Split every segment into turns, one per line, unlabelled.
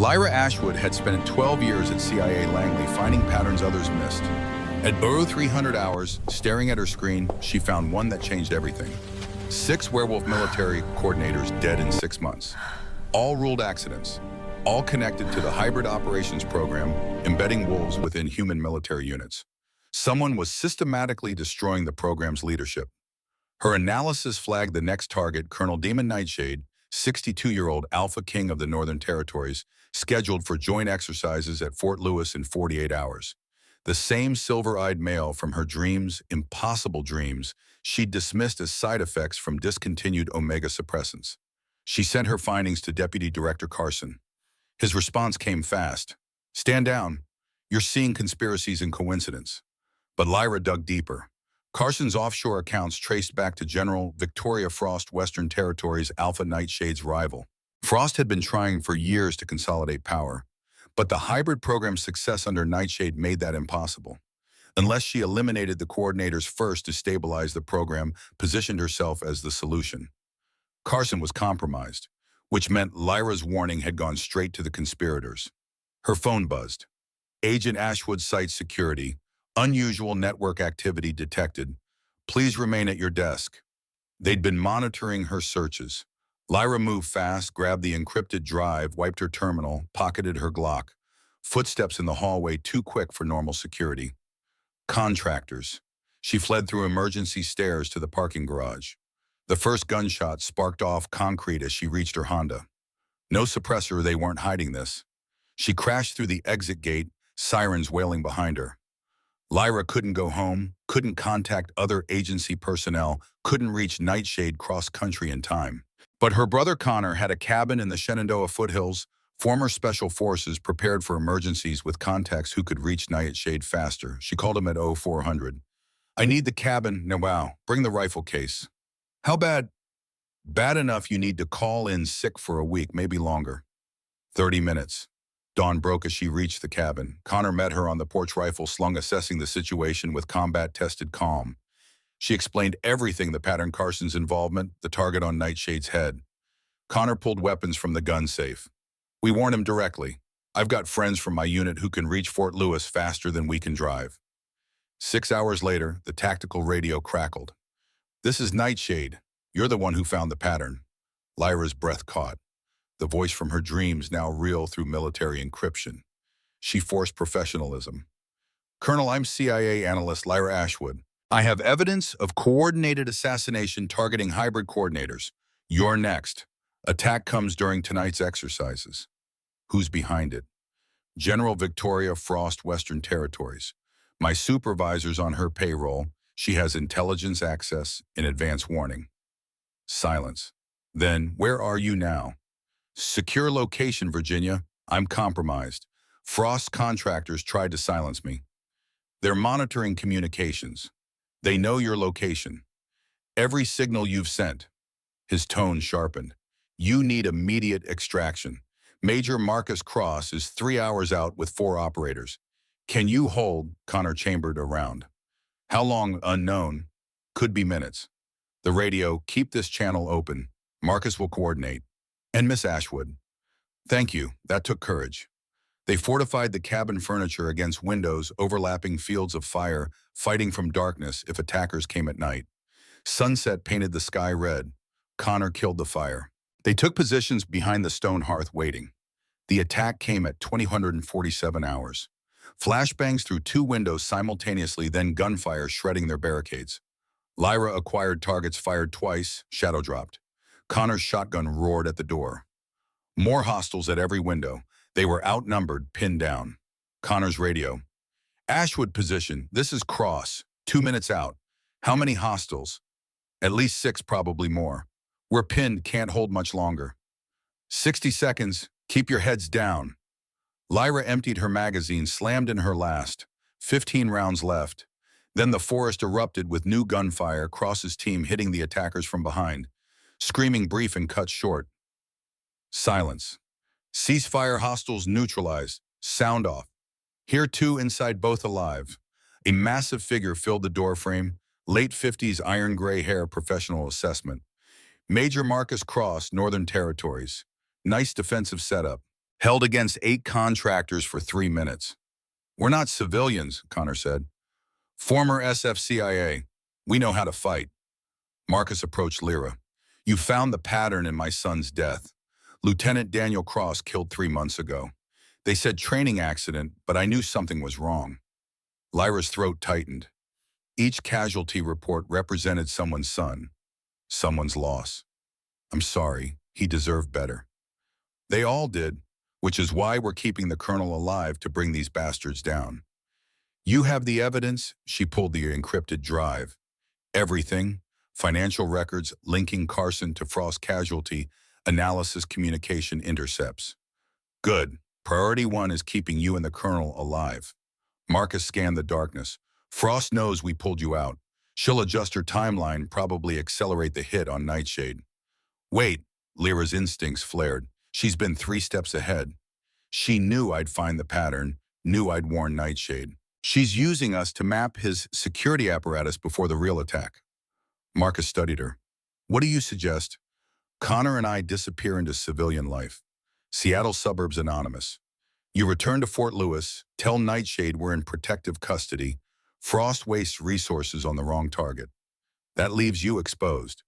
Lyra Ashwood had spent 12 years at CIA Langley finding patterns others missed. At 0300 hours, staring at her screen, she found one that changed everything. 6 werewolf military coordinators dead in 6 months. All ruled accidents. All connected to the hybrid operations program, embedding wolves within human military units. Someone was systematically destroying the program's leadership. Her analysis flagged the next target, Colonel Demon Nightshade, 62-year-old AlphaKing of the Northern Territories, scheduled for joint exercises at Fort Lewis in 48 hours. The same silver-eyed male from her dreams, impossible dreams, she'd dismissed as side effects from discontinued omega suppressants. She sent her findings to Deputy Director Carson. His response came fast. "Stand down. You're seeing conspiracies and coincidence." But Lyra dug deeper. Carson's offshore accounts traced back to General Victoria Frost, Western Territories' Alpha Nightshade's rival. Frost had been trying for years to consolidate power, but the hybrid program's success under Nightshade made that impossible. Unless she eliminated the coordinators first to stabilize the program, positioned herself as the solution. Carson was compromised, which meant Lyra's warning had gone straight to the conspirators. Her phone buzzed. "Agent Ashwood cites security. Unusual network activity detected. Please remain at your desk." They'd been monitoring her searches. Lyra moved fast, grabbed the encrypted drive, wiped her terminal, pocketed her Glock. Footsteps in the hallway too quick for normal security. Contractors. She fled through emergency stairs to the parking garage. The first gunshot sparked off concrete as she reached her Honda. No suppressor, they weren't hiding this. She crashed through the exit gate, sirens wailing behind her. Lyra couldn't go home, couldn't contact other agency personnel, couldn't reach Nightshade cross-country in time. But her brother Connor had a cabin in the Shenandoah foothills, former special forces prepared for emergencies with contacts who could reach Nightshade faster. She called him at 0400. "I need the cabin, now wow, bring the rifle case." "How bad?" "Bad enough you need to call in sick for a week, maybe longer." 30 minutes. Dawn broke as she reached the cabin. Connor met her on the porch, rifle slung, assessing the situation with combat-tested calm. She explained everything, the pattern, Carson's involvement, the target on Nightshade's head. Connor pulled weapons from the gun safe. "We warned him directly. I've got friends from my unit who can reach Fort Lewis faster than we can drive." 6 hours later, the tactical radio crackled. "This is Nightshade. You're the one who found the pattern." Lyra's breath caught. The voice from her dreams now real through military encryption. She forced professionalism. "Colonel, I'm CIA analyst Lyra Ashwood. I have evidence of coordinated assassination targeting hybrid coordinators. You're next. Attack comes during tonight's exercises." "Who's behind it?" "General Victoria Frost, Western Territories. My supervisor's on her payroll. She has intelligence access and advance warning." Silence. "Then, where are you now?" "Secure location, Virginia. I'm compromised. Frost's contractors tried to silence me. They're monitoring communications. They know your location. Every signal you've sent." His tone sharpened. "You need immediate extraction. Major Marcus Cross is 3 hours out with 4 operators. Can you hold?" Connor chambered around. "How long? Unknown. Could be minutes." The radio, "Keep this channel open. Marcus will coordinate." "And Miss Ashwood?" "Thank you. That took courage." They fortified the cabin furniture against windows, overlapping fields of fire, fighting from darkness if attackers came at night. Sunset painted the sky red. Connor killed the fire. They took positions behind the stone hearth, waiting. The attack came at 2047 hours. Flashbangs through 2 windows simultaneously, then gunfire shredding their barricades. Lyra acquired targets, fired twice, shadow dropped. Connor's shotgun roared at the door. More hostiles at every window. They were outnumbered, pinned down. Connor's radio. "Ashwood position. This is Cross. 2 minutes out. How many hostiles?" "At least 6, probably more. We're pinned, can't hold much longer." 60 seconds. Keep your heads down." Lyra emptied her magazine, slammed in her last. 15 rounds left. Then the forest erupted with new gunfire, Cross's team hitting the attackers from behind. Screaming brief and cut short. Silence. "Ceasefire, hostiles neutralized. Sound off. Here 2 inside, both alive." A massive figure filled the doorframe. Late 50s, iron gray hair, professional assessment. "Major Marcus Cross, Northern Territories. Nice defensive setup. Held against 8 contractors for 3 minutes. We're not civilians, Connor said. Former SFCIA. We know how to fight. Marcus approached Lyra. You found the pattern in my son's death. Lieutenant Daniel Cross killed 3 months ago. They said training accident, but I knew something was wrong. Lyra's throat tightened. Each casualty report represented someone's son, someone's loss. I'm sorry, he deserved better. They all did, which is why we're keeping the colonel alive to bring these bastards down. You have the evidence? She pulled the encrypted drive. Everything, financial records linking Carson to Frost casualty, analysis communication intercepts. Good. Priority 1 is keeping you and the colonel alive. Marcus scanned the darkness. Frost knows we pulled you out. She'll adjust her timeline, probably accelerate the hit on Nightshade. Wait, Lyra's instincts flared. She's been 3 steps ahead. She knew I'd find the pattern, knew I'd warn Nightshade. She's using us to map his security apparatus before the real attack. Marcus studied her. What do you suggest? Connor and I disappear into civilian life. Seattle Suburbs Anonymous. You return to Fort Lewis, tell Nightshade we're in protective custody. Frost wastes resources on the wrong target. That leaves you exposed.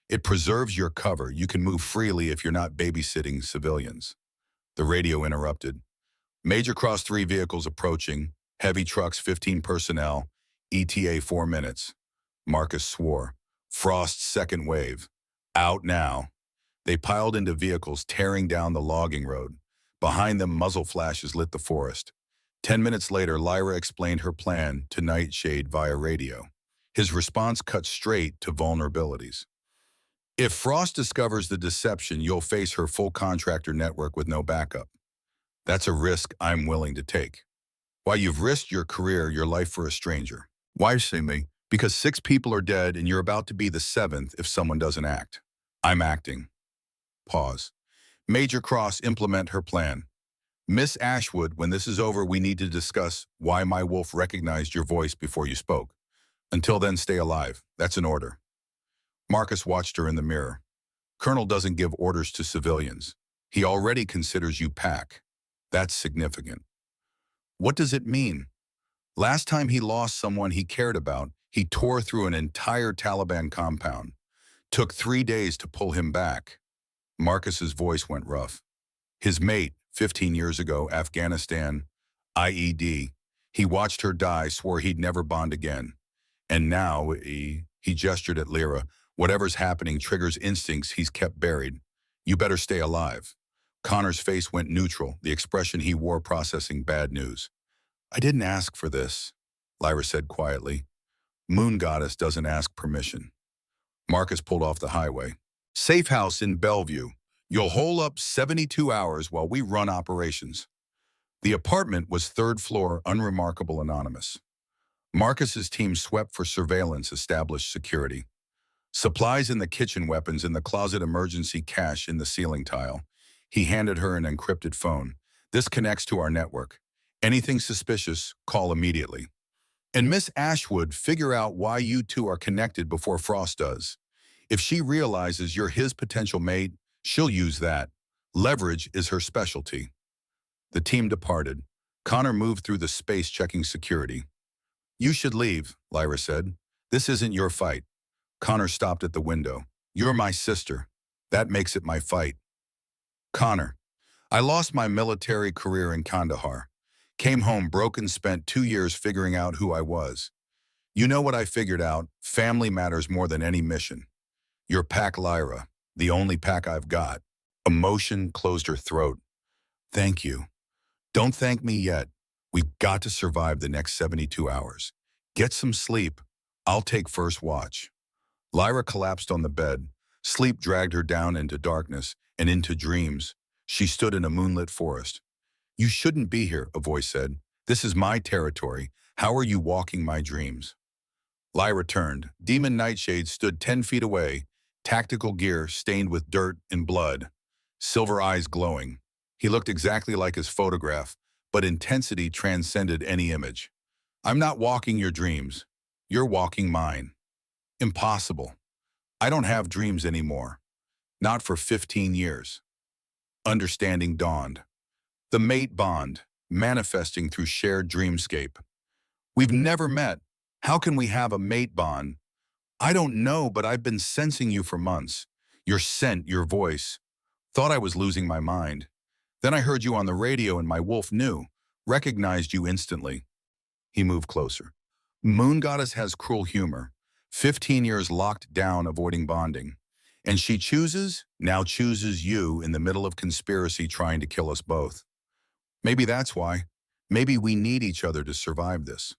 It preserves your cover. You can move freely if you're not babysitting civilians. The radio interrupted. Major Cross 3 vehicles approaching. Heavy trucks, 15 personnel. ETA 4 minutes. Marcus swore. Frost's second wave. Out now. They piled into vehicles, tearing down the logging road. Behind them, muzzle flashes lit the forest. 10 minutes later, Lyra explained her plan to Nightshade via radio. His response cut straight to vulnerabilities. If Frost discovers the deception, you'll face her full contractor network with no backup. That's a risk I'm willing to take. Why, you've risked your career, your life for a stranger. Why say me? Because 6 people are dead and you're about to be the 7th if someone doesn't act. I'm acting. Pause. Major Cross, implement her plan. Miss Ashwood, when this is over, we need to discuss why my wolf recognized your voice before you spoke. Until then, stay alive. That's an order. Marcus watched her in the mirror. Colonel doesn't give orders to civilians. He already considers you pack. That's significant. What does it mean? Last time he lost someone he cared about, he tore through an entire Taliban compound. Took 3 days to pull him back. Marcus's voice went rough. His mate, 15 years ago, Afghanistan, IED. He watched her die, swore he'd never bond again. And now, he gestured at Lyra. Whatever's happening triggers instincts he's kept buried. You better stay alive. Connor's face went neutral, the expression he wore processing bad news. I didn't ask for this, Lyra said quietly. Moon Goddess doesn't ask permission. Marcus pulled off the highway. Safe house in Bellevue. You'll hole up 72 hours while we run operations. The apartment was 3rd floor, unremarkable, anonymous. Marcus's team swept for surveillance, established security. Supplies in the kitchen, weapons in the closet, emergency cash in the ceiling tile. He handed her an encrypted phone. This connects to our network. Anything suspicious, call immediately. And Miss Ashwood, figure out why you two are connected before Frost does. If she realizes you're his potential mate, she'll use that. Leverage is her specialty. The team departed. Connor moved through the space checking security. You should leave, Lyra said. This isn't your fight. Connor stopped at the window. You're my sister. That makes it my fight. Connor, I lost my military career in Kandahar. Came home broken, spent 2 years figuring out who I was. You know what I figured out? Family matters more than any mission. Your pack, Lyra, the only pack I've got. Emotion closed her throat. Thank you. Don't thank me yet. We've got to survive the next 72 hours. Get some sleep. I'll take first watch. Lyra collapsed on the bed. Sleep dragged her down into darkness and into dreams. She stood in a moonlit forest. You shouldn't be here, a voice said. This is my territory. How are you walking my dreams? Lyra turned. Demon Nightshade stood 10 feet away, tactical gear stained with dirt and blood, silver eyes glowing. He looked exactly like his photograph, but intensity transcended any image. I'm not walking your dreams. You're walking mine. Impossible. I don't have dreams anymore. Not for 15 years. Understanding dawned. The mate bond, manifesting through shared dreamscape. We've never met. How can we have a mate bond? I don't know, but I've been sensing you for months. Your scent, your voice. Thought I was losing my mind. Then I heard you on the radio and my wolf knew, recognized you instantly. He moved closer. Moon Goddess has cruel humor. 15 years locked down avoiding bonding. And she now chooses you in the middle of conspiracy trying to kill us both. Maybe that's why. Maybe we need each other to survive this.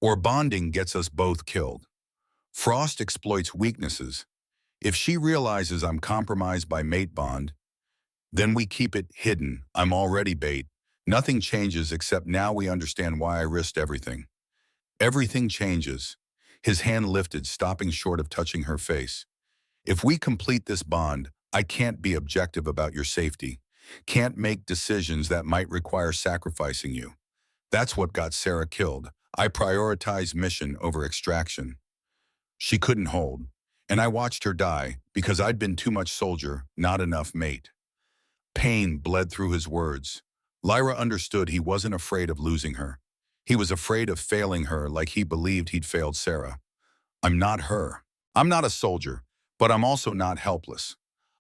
Or bonding gets us both killed. Frost exploits weaknesses. If she realizes I'm compromised by mate bond, then we keep it hidden. I'm already bait. Nothing changes except now we understand why I risked everything. Everything changes. His hand lifted, stopping short of touching her face. If we complete this bond, I can't be objective about your safety. Can't make decisions that might require sacrificing you. That's what got Sarah killed. I prioritized mission over extraction. She couldn't hold, and I watched her die because I'd been too much soldier, not enough mate. Pain bled through his words. Lyra understood he wasn't afraid of losing her. He was afraid of failing her like he believed he'd failed Sarah. I'm not her. I'm not a soldier, but I'm also not helpless.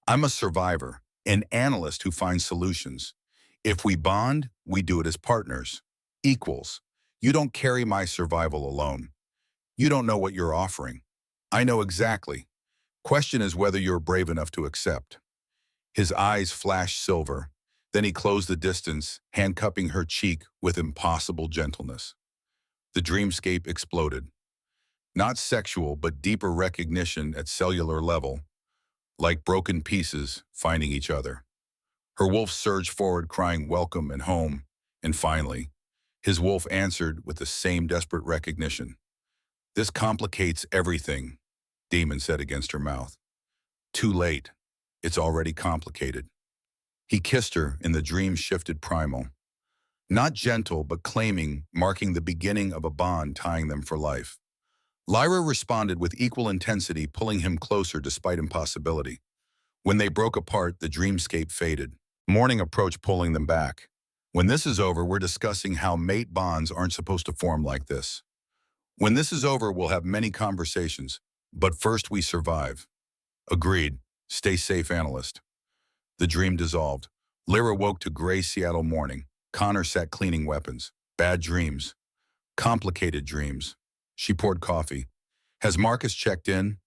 I'm a survivor, an analyst who finds solutions. If we bond, we do it as partners, equals. You don't carry my survival alone. You don't know what you're offering. I know exactly. Question is whether you're brave enough to accept. His eyes flashed silver. Then he closed the distance, handcuffing her cheek with impossible gentleness. The dreamscape exploded. Not sexual, but deeper recognition at cellular level, like broken pieces finding each other. Her wolf surged forward, crying welcome and home, and finally, his wolf answered with the same desperate recognition. This complicates everything, Demon said against her mouth. Too late. It's already complicated. He kissed her in the dream-shifted primal. Not gentle, but claiming, marking the beginning of a bond tying them for life. Lyra responded with equal intensity, pulling him closer despite impossibility. When they broke apart, the dreamscape faded. Morning approached, pulling them back. When this is over, we're discussing how mate bonds aren't supposed to form like this. When this is over, we'll have many conversations. But first we survive. Agreed. Stay safe, analyst. The dream dissolved. Lyra woke to gray Seattle morning. Connor sat cleaning weapons. Bad dreams. Complicated dreams. She poured coffee. Has Marcus checked in?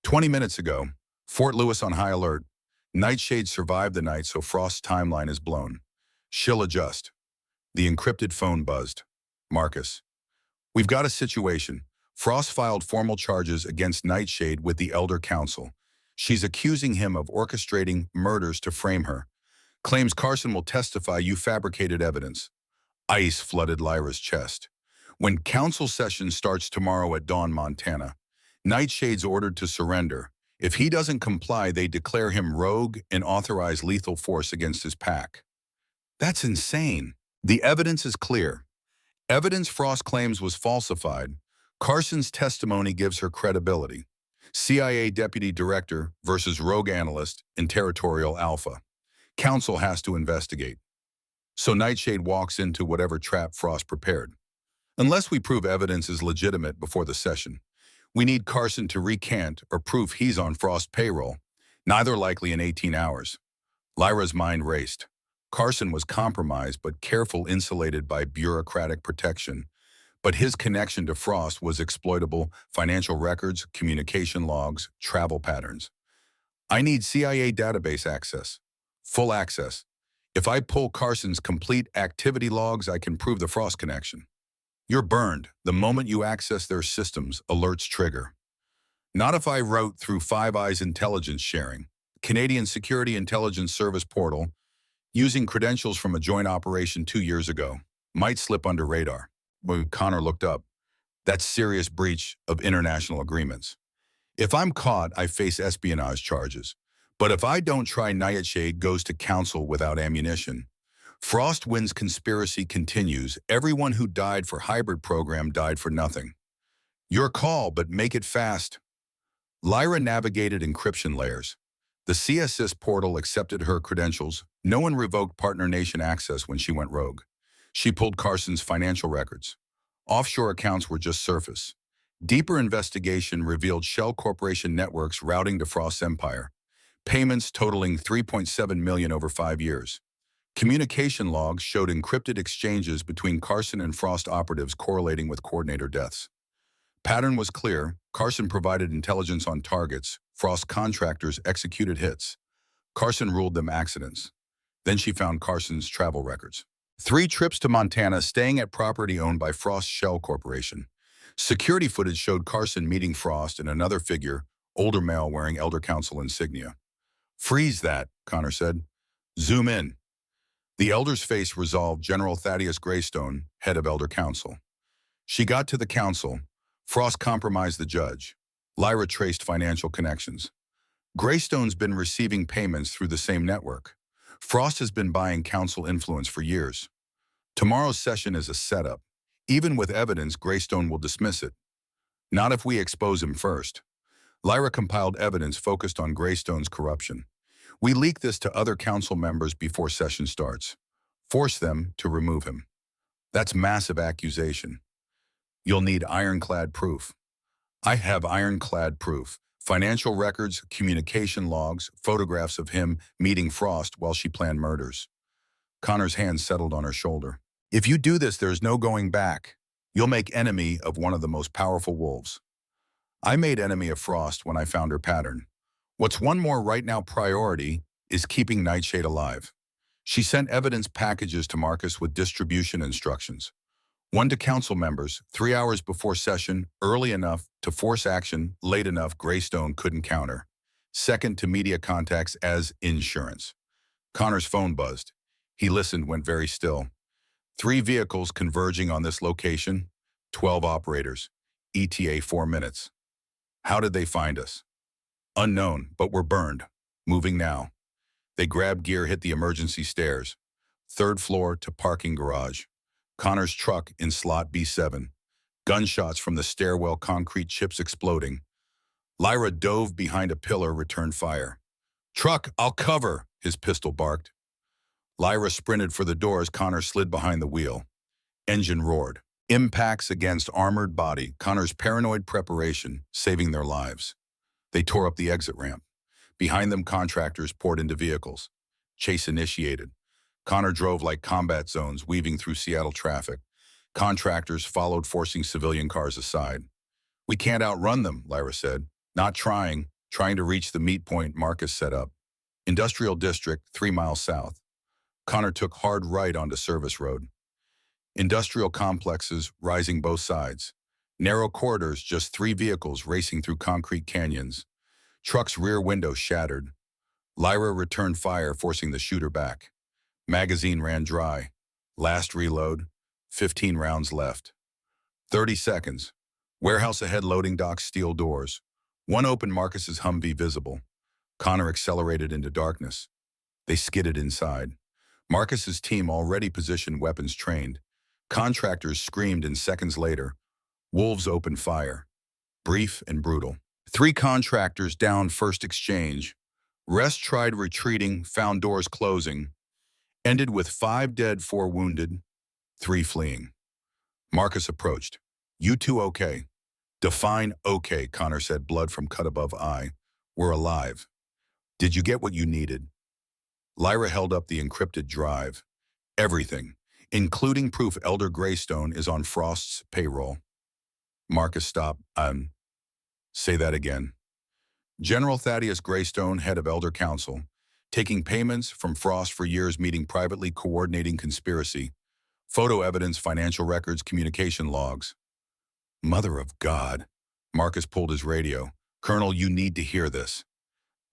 20 minutes ago. Fort Lewis on high alert. Nightshade survived the night, so Frost's timeline is blown. She'll adjust. The encrypted phone buzzed. Marcus. We've got a situation. Frost filed formal charges against Nightshade with the Elder Council. She's accusing him of orchestrating murders to frame her. Claims Carson will testify you fabricated evidence. Ice flooded Lyra's chest. When council session starts tomorrow at Dawn, Montana, Nightshade's ordered to surrender. If he doesn't comply, they declare him rogue and authorize lethal force against his pack. That's insane. The evidence is clear. Evidence Frost claims was falsified. Carson's testimony gives her credibility. CIA Deputy Director versus rogue analyst in Territorial Alpha. Council has to investigate. So Nightshade walks into whatever trap Frost prepared. Unless we prove evidence is legitimate before the session, we need Carson to recant or prove he's on Frost's payroll, neither likely in 18 hours. Lyra's mind raced. Carson was compromised but careful, insulated by bureaucratic protection. But his connection to Frost was exploitable: financial records, communication logs, travel patterns. I need CIA database access. Full access. If I pull Carson's complete activity logs, I can prove the Frost connection. You're burned. The moment you access their systems, alerts trigger. Not if I route through Five Eyes intelligence sharing, Canadian Security Intelligence Service portal, using credentials from a joint operation 2 years ago. Might slip under radar. When Connor looked up, that's serious breach of international agreements. If I'm caught, I face espionage charges. But if I don't try, Nightshade goes to council without ammunition. Frost wins, conspiracy continues. Everyone who died for hybrid program died for nothing. Your call, but make it fast. Lyra navigated encryption layers. The CSIS portal accepted her credentials. No one revoked Partner Nation access when she went rogue. She pulled Carson's financial records. Offshore accounts were just surface. Deeper investigation revealed Shell Corporation networks routing to Frost's empire. Payments totaling $3.7 million over 5 years. Communication logs showed encrypted exchanges between Carson and Frost operatives correlating with coordinator deaths. Pattern was clear. Carson provided intelligence on targets. Frost contractors executed hits. Carson ruled them accidents. Then she found Carson's travel records. 3 trips to Montana, staying at property owned by Frost Shell Corporation. Security footage showed Carson meeting Frost and another figure, older male wearing Elder Council insignia. "Freeze that," Connor said. "Zoom in." The elder's face resolved General Thaddeus Greystone, head of Elder Council. She got to the council. Frost compromised the judge. Lyra traced financial connections. Greystone's been receiving payments through the same network. Frost has been buying council influence for years. Tomorrow's session is a setup. Even with evidence, Greystone will dismiss it. Not if we expose him first. Lyra compiled evidence focused on Greystone's corruption. We leak this to other council members before session starts. Force them to remove him. That's massive accusation. You'll need ironclad proof. I have ironclad proof. Financial records, communication logs, photographs of him meeting Frost while she planned murders. Connor's hand settled on her shoulder. If you do this, there's no going back. You'll make enemy of one of the most powerful wolves. I made enemy of Frost when I found her pattern. What's one more right now priority is keeping Nightshade alive. She sent evidence packages to Marcus with distribution instructions. One to council members, 3 hours before session, early enough to force action, late enough Greystone couldn't counter. Second to media contacts as insurance. Connor's phone buzzed. He listened, went very still. 3 vehicles converging on this location, 12 operators, ETA 4 minutes. How did they find us? Unknown, but we're burned. Moving now. They grabbed gear, hit the emergency stairs. 3rd floor to parking garage. Connor's truck in slot B7. Gunshots from the stairwell, concrete chips exploding. Lyra dove behind a pillar, returned fire. "Truck, I'll cover," his pistol barked. Lyra sprinted for the doors. Connor slid behind the wheel. Engine roared. Impacts against armored body. Connor's paranoid preparation, saving their lives. They tore up the exit ramp. Behind them, contractors poured into vehicles. Chase initiated. Connor drove like combat zones, weaving through Seattle traffic. Contractors followed, forcing civilian cars aside. "We can't outrun them," Lyra said. "Not trying to reach the meet point Marcus set up. Industrial District, 3 miles south." Connor took hard right onto Service Road. Industrial complexes rising both sides. Narrow corridors, just 3 vehicles racing through concrete canyons. Truck's rear window shattered. Lyra returned fire, forcing the shooter back. Magazine ran dry. Last reload, 15 rounds left. 30 seconds. Warehouse ahead, loading docks, steel doors. One open, Marcus's Humvee visible. Connor accelerated into darkness. They skidded inside. Marcus's team already positioned, weapons trained. Contractors screamed, and seconds later, wolves opened fire. Brief and brutal. 3 contractors down, first exchange. Rest tried retreating, found doors closing. Ended with 5 dead, 4 wounded, 3 fleeing. Marcus approached. "You 2 okay?" "Define okay," Connor said, blood from cut above eye. "We're alive." "Did you get what you needed?" Lyra held up the encrypted drive. "Everything, including proof Elder Greystone is on Frost's payroll." Marcus stopped. Say that again." General Thaddeus Greystone, head of Elder Council, taking payments from Frost for years, meeting privately, coordinating conspiracy. Photo evidence, financial records, communication logs. "Mother of God." Marcus pulled his radio. "Colonel, you need to hear this."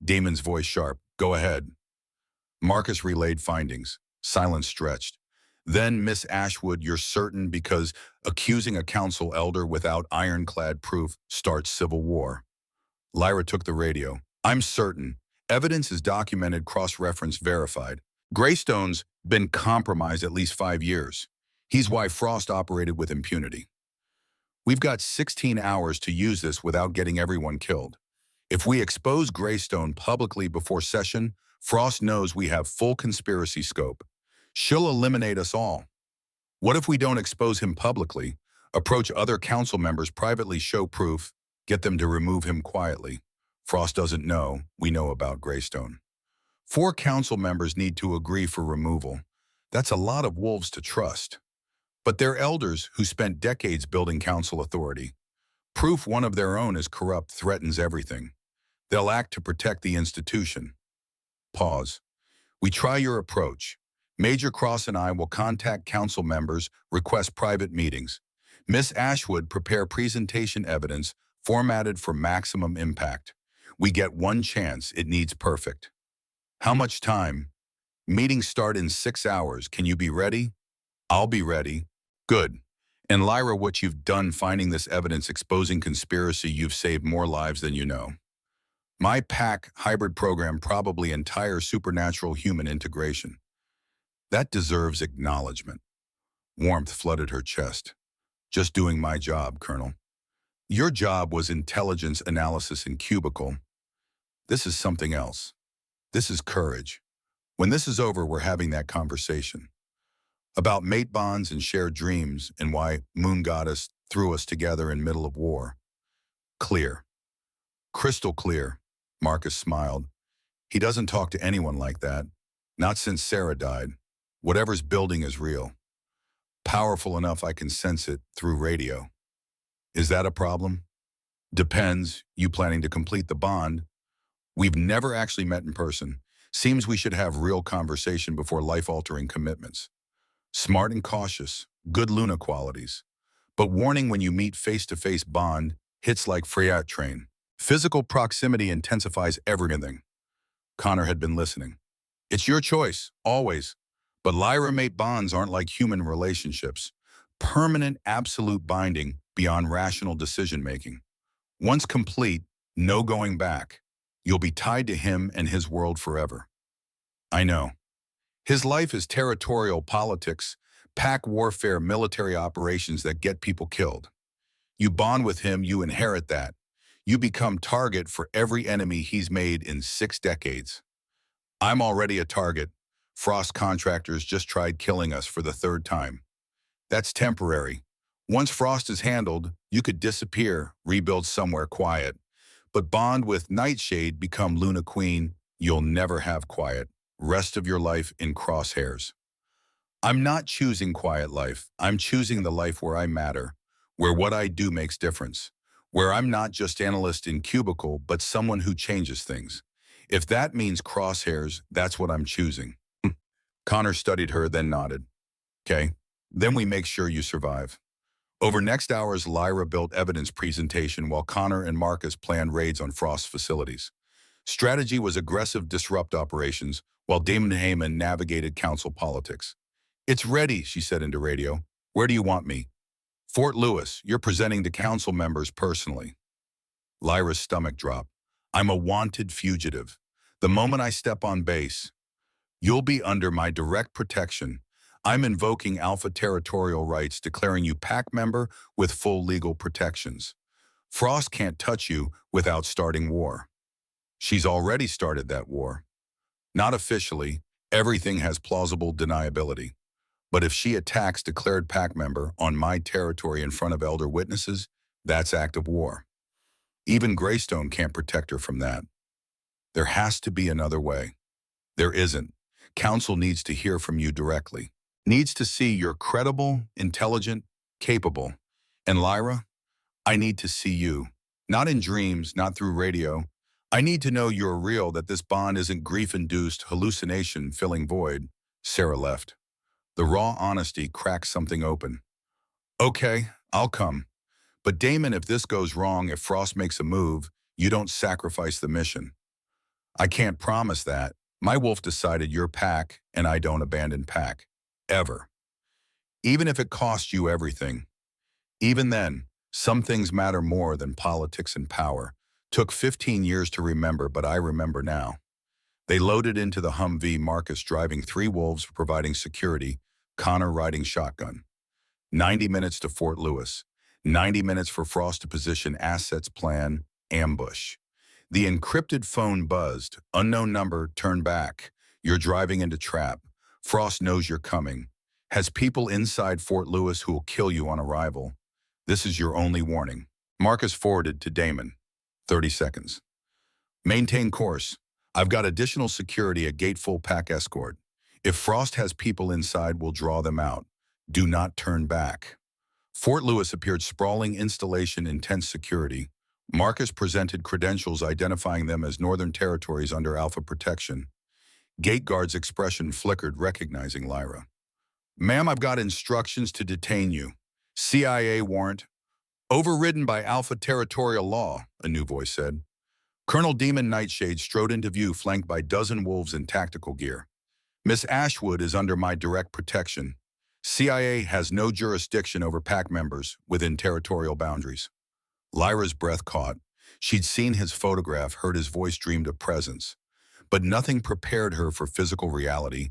Damon's voice sharp. "Go ahead." Marcus relayed findings. Silence stretched. "Then, Miss Ashwood, you're certain because accusing a council elder without ironclad proof starts civil war." Lyra took the radio. "I'm certain. Evidence is documented, cross-referenced, verified. Greystone's been compromised at least 5 years. He's why Frost operated with impunity. We've got 16 hours to use this without getting everyone killed. If we expose Greystone publicly before session, Frost knows we have full conspiracy scope. She'll eliminate us all. What if we don't expose him publicly, approach other council members privately, show proof, get them to remove him quietly? Frost doesn't know we know about Greystone. 4 council members need to agree for removal. That's a lot of wolves to trust. But they're elders who spent decades building council authority. Proof one of their own is corrupt threatens everything. They'll act to protect the institution. Pause. We try your approach. Major Cross and I will contact council members, request private meetings. Miss Ashwood prepare presentation evidence formatted for maximum impact. We get one chance, it needs perfect. How much time? Meetings start in 6 hours. Can you be ready? I'll be ready. Good. And Lyra, what you've done finding this evidence, exposing conspiracy, you've saved more lives than you know. My PAC hybrid program, probably entire supernatural human integration. That deserves acknowledgement. Warmth flooded her chest. Just doing my job, Colonel. Your job was intelligence analysis in cubicle. This is something else. This is courage. When this is over, we're having that conversation. About mate bonds and shared dreams and why Moon Goddess threw us together in middle of war. Clear. Crystal clear. Marcus smiled. He doesn't talk to anyone like that. Not since Sarah died. Whatever's building is real. Powerful enough I can sense it through radio. Is that a problem? Depends. You planning to complete the bond? We've never actually met in person. Seems we should have real conversation before life-altering commitments. Smart and cautious, good Luna qualities. But warning, when you meet face-to-face, bond hits like freight train. Physical proximity intensifies everything. Connor had been listening. It's your choice, always. But Lyra-mate bonds aren't like human relationships. Permanent, absolute binding beyond rational decision-making. Once complete, no going back. You'll be tied to him and his world forever. I know. His life is territorial politics, pack warfare, military operations that get people killed. You bond with him, you inherit that. You become target for every enemy he's made in 6 decades. I'm already a target. Frost contractors just tried killing us for the 3rd time. That's temporary. Once Frost is handled, you could disappear, rebuild somewhere quiet. But bond with Nightshade, become Luna Queen, you'll never have quiet. Rest of your life in crosshairs. I'm not choosing quiet life. I'm choosing the life where I matter, where what I do makes difference, where I'm not just analyst in cubicle, but someone who changes things. If that means crosshairs, that's what I'm choosing. Connor studied her, then nodded. Okay, then we make sure you survive. Over next hours, Lyra built evidence presentation while Connor and Marcus planned raids on Frost's facilities. Strategy was aggressive disrupt operations, while Damon Heyman navigated council politics. It's ready, she said into radio. Where do you want me? Fort Lewis, you're presenting to council members personally. Lyra's stomach dropped. I'm a wanted fugitive. The moment I step on base, you'll be under my direct protection. I'm invoking Alpha territorial rights, declaring you PAC member with full legal protections. Frost can't touch you without starting war. She's already started that war. Not officially, everything has plausible deniability. But if she attacks declared PAC member on my territory in front of elder witnesses, that's active war. Even Greystone can't protect her from that. There has to be another way. There isn't. Council needs to hear from you directly. Needs to see you're credible, intelligent, capable. And Lyra, I need to see you. Not in dreams, not through radio. I need to know you're real, that this bond isn't grief-induced hallucination filling void. Sarah left. The raw honesty cracked something open. Okay, I'll come. But Damon, if this goes wrong, if Frost makes a move, you don't sacrifice the mission. I can't promise that. My wolf decided you're PAC, and I don't abandon PAC. Ever. Even if it costs you everything. Even then, some things matter more than politics and power. Took 15 years to remember, but I remember now. They loaded into the Humvee, Marcus driving, 3 wolves providing security, Connor riding shotgun. 90 minutes to Fort Lewis. 90 minutes for Frost to position assets, plan, ambush. The encrypted phone buzzed. Unknown number, turn back. You're driving into trap. Frost knows you're coming. Has people inside Fort Lewis who will kill you on arrival. This is your only warning. Marcus forwarded to Damon. 30 seconds. Maintain course. I've got additional security, a gate-full pack escort. If Frost has people inside, we'll draw them out. Do not turn back. Fort Lewis appeared sprawling installation, intense security. Marcus presented credentials identifying them as Northern Territories under Alpha protection. Gate guard's expression flickered, recognizing Lyra. Ma'am, I've got instructions to detain you. CIA warrant. Overridden by Alpha territorial law, a new voice said. Colonel Demon Nightshade strode into view, flanked by dozen wolves in tactical gear. Miss Ashwood is under my direct protection. CIA has no jurisdiction over pack members within territorial boundaries. Lyra's breath caught. She'd seen his photograph, heard his voice, dreamed of presence. But nothing prepared her for physical reality.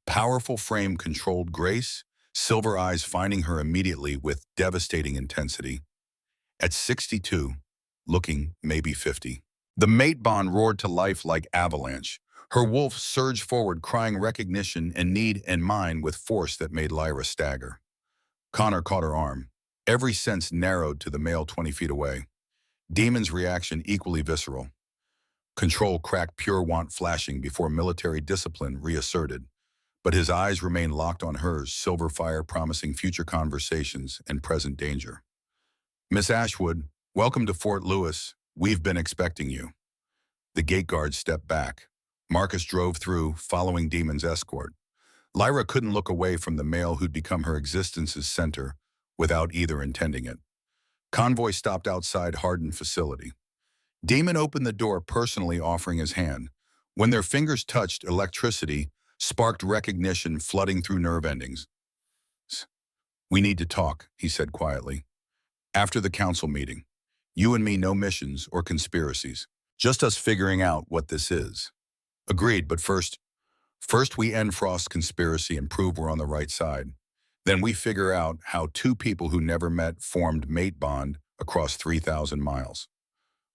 Powerful frame controlled grace, silver eyes finding her immediately with devastating intensity. At 62, looking maybe 50. The mate bond roared to life like avalanche. Her wolf surged forward, crying recognition and need and mine with force that made Lyra stagger. Connor caught her arm. Every sense narrowed to the male 20 feet away. Demon's reaction equally visceral. Control cracked, pure want flashing before military discipline reasserted. But his eyes remained locked on hers, silver fire promising future conversations and present danger. Miss Ashwood, welcome to Fort Lewis. We've been expecting you. The gate guard stepped back. Marcus drove through, following Demon's escort. Lyra couldn't look away from the male who'd become her existence's center without either intending it. Convoy stopped outside hardened facility. Demon opened the door, personally offering his hand. When their fingers touched, electricity sparked recognition flooding through nerve endings. We need to talk, he said quietly. After the council meeting. You and me, no missions or conspiracies. Just us figuring out what this is. Agreed, but first we end Frost's conspiracy and prove we're on the right side. Then we figure out how two people who never met formed mate bond across 3,000 miles.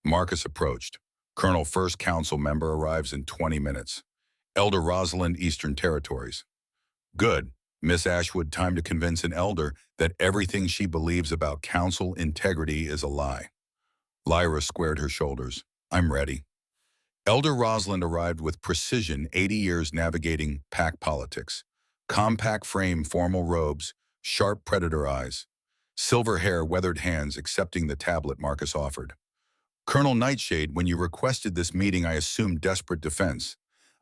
Marcus approached. Colonel, first council member, arrives in 20 minutes. Elder Rosalind, Eastern Territories. Good. Miss Ashwood, time to convince an elder that everything she believes about council integrity is a lie. Lyra squared her shoulders. I'm ready. Elder Rosalind arrived with precision, 80 years navigating pack politics. Compact frame, formal robes, sharp predator eyes. Silver hair, weathered hands, accepting the tablet Marcus offered. Colonel Nightshade, when you requested this meeting, I assumed desperate defense.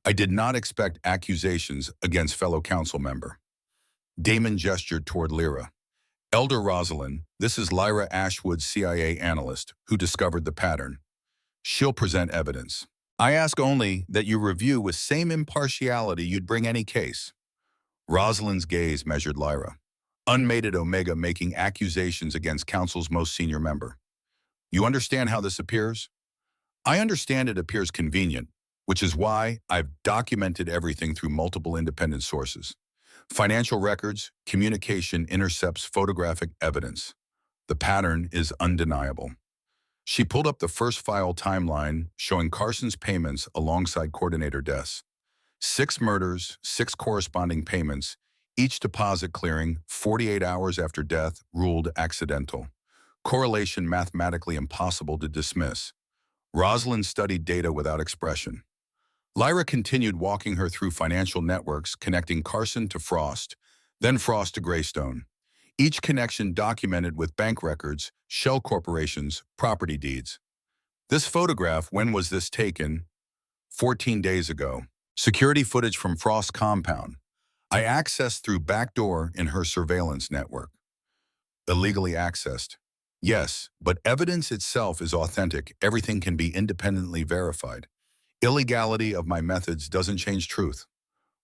I did not expect accusations against fellow council member. Damon gestured toward Lyra. Elder Rosalind, this is Lyra Ashwood, CIA analyst, who discovered the pattern. She'll present evidence. I ask only that you review with same impartiality you'd bring any case. Rosalind's gaze measured Lyra. Unmated Omega making accusations against council's most senior member. You understand how this appears? I understand it appears convenient, which is why I've documented everything through multiple independent sources. Financial records, communication intercepts, photographic evidence. The pattern is undeniable. She pulled up the first file timeline showing Carson's payments alongside coordinator deaths. 6 murders, 6 corresponding payments, each deposit clearing 48 hours after death, ruled accidental. Correlation mathematically impossible to dismiss. Rosalind studied data without expression. Lyra continued, walking her through financial networks connecting Carson to Frost, then Frost to Greystone. Each connection documented with bank records, shell corporations, property deeds. This photograph, when was this taken? 14 days ago. Security footage from Frost's compound. I accessed through back door in her surveillance network. Illegally accessed. Yes, but evidence itself is authentic. Everything can be independently verified. Illegality of my methods doesn't change truth.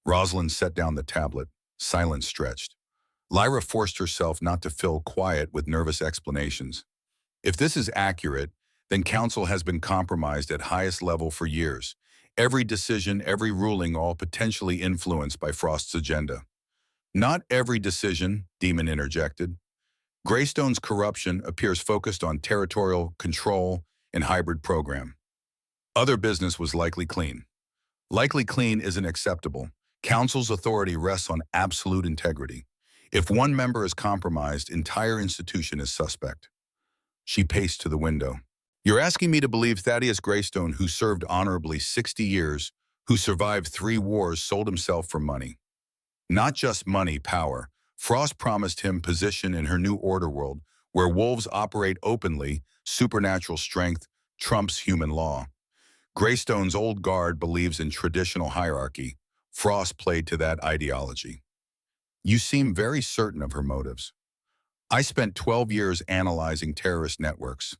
Rosalind set down the tablet. Silence stretched. Lyra forced herself not to fill quiet with nervous explanations. If this is accurate, then council has been compromised at highest level for years. Every decision, every ruling, all potentially influenced by Frost's agenda. Not every decision, Demon interjected. Greystone's corruption appears focused on territorial control and hybrid program. Other business was likely clean. Likely clean isn't acceptable. Council's authority rests on absolute integrity. If one member is compromised, entire institution is suspect. She paced to the window. You're asking me to believe Thaddeus Greystone, who served honorably 60 years, who survived 3 wars, sold himself for money. Not just money, power. Frost promised him position in her new order world, where wolves operate openly, supernatural strength trumps human law. Greystone's old guard believes in traditional hierarchy. Frost played to that ideology. You seem very certain of her motives. I spent 12 years analyzing terrorist networks.